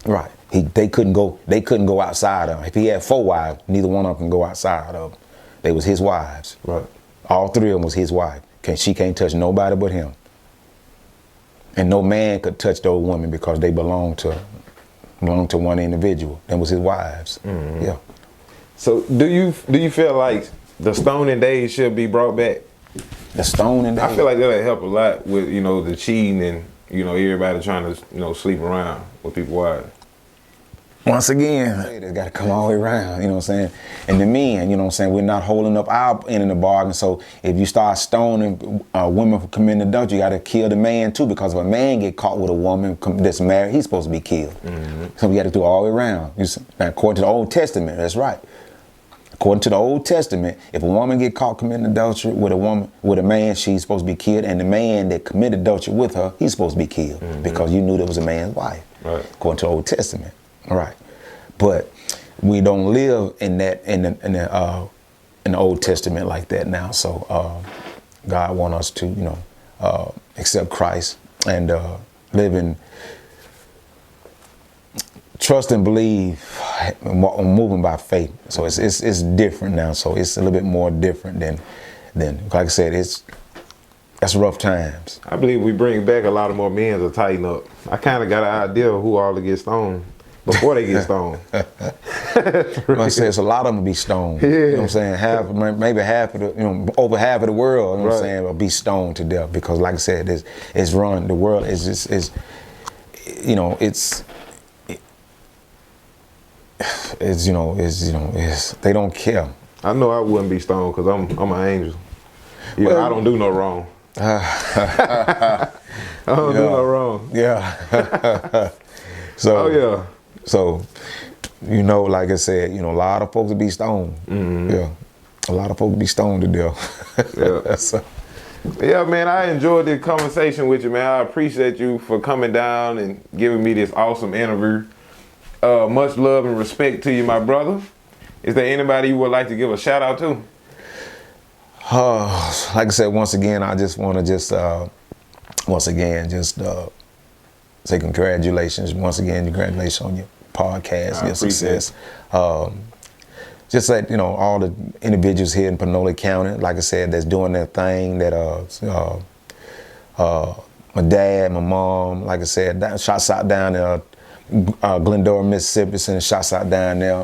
Right. They couldn't go outside of him. If he had 4 wives, neither one of them can go outside of him. They was his wives. Right. All 3 of them was his wife. She can't touch nobody but him. And no man could touch those women because they belong to one individual. That was his wives. Yeah. So do you feel like the stoning days should be brought back? The stoning days? I feel like that'll help a lot with, the cheating and, everybody trying to, sleep around with people's wives. Once again, they got to come all the way around, you know what I'm saying? And the men, you know what I'm saying, we're not holding up our end of the bargain. So if you start stoning women for committing adultery, you got to kill the man too, because if a man get caught with a woman that's married, he's supposed to be killed. So we got to do it all the way around. Now, according to the Old Testament, that's right. According to the Old Testament, if a woman get caught committing adultery with a man, she's supposed to be killed, and the man that committed adultery with her, he's supposed to be killed because you knew that was a man's wife. Right. According to the Old Testament. All right. But we don't live in the Old Testament like that now. So God wants us to, accept Christ and live in trust and believe, moving by faith. So it's different now. So it's a little bit more different than like I said, that's rough times. I believe we bring back a lot of more men to tighten up. I kind of got an idea of who all to get stoned before they get stoned. Like I said, it's a lot of them will be stoned. Yeah. You know what I'm saying? Maybe half of the, over half of the world, you know what I'm saying, will be stoned to death because, like I said, it's run. The world is just they don't care. I know I wouldn't be stoned because I'm an angel. Well, I don't do no wrong. I don't do no wrong. Yeah. So, So, like I said, a lot of folks will be stoned. Yeah. A lot of folks will be stoned to death. Yeah. So. Yeah, man, I enjoyed this conversation with you, man. I appreciate you for coming down and giving me this awesome interview. Much love and respect to you, my brother. Is there anybody you would like to give a shout out to? Like I said, once again, I just want to say congratulations. Once again, congratulations on your podcast, your success. Just that, all the individuals here in Panola County, like I said, that's doing their thing, that my dad, my mom, like I said, shots out down there, Glendora, Mississippi, sending shots out down there,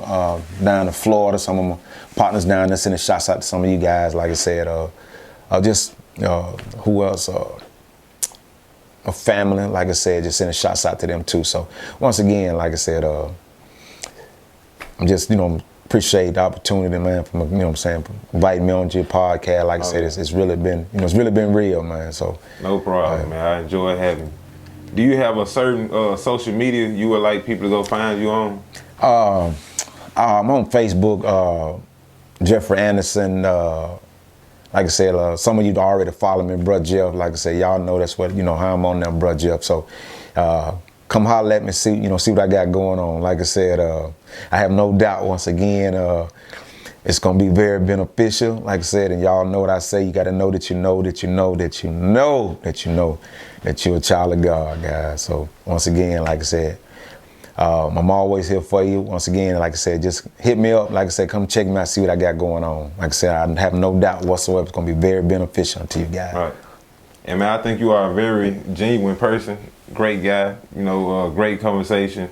down to Florida, some of my partners down there sending shots out to some of you guys, like I said, who else? A family, like I said, just sending shots out to them too. So once again, like I said, I'm just, appreciate the opportunity, man, from, inviting me on to your podcast. Like I said, it's really been, it's really been real, man. So no problem, man. I enjoy having you. Do you have a certain social media you would like people to go find you on? I'm on Facebook, Jeffrey Anderson. Like I said, some of you already follow me, Bruh Jeff. Like I said, y'all know that's what, how I'm on there, Bruh Jeff. So come holler at me, see what I got going on. Like I said, I have no doubt, once again, it's going to be very beneficial. Like I said, and y'all know what I say. You got to know that you know that you know that you know that you know that you're a child of God, guys. So once again, like I said, I'm always here for you. Once again, like I said, just hit me up. Like I said, come check me out, see what I got going on. Like I said, I have no doubt whatsoever it's going to be very beneficial to you guys. Right. And man, I think you are a very genuine person. Great guy, great conversation.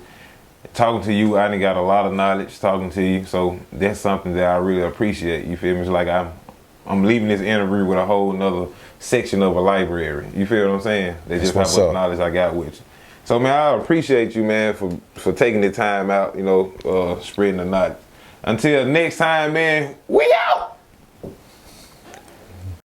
Talking to you, I done got a lot of knowledge talking to you. So that's something that I really appreciate. You feel me? It's like I'm leaving this interview with a whole nother section of a library. You feel what I'm saying? That's just how much knowledge I got with you. So man, I appreciate you, man, for taking the time out, spreading the knowledge. Until next time, man, we out!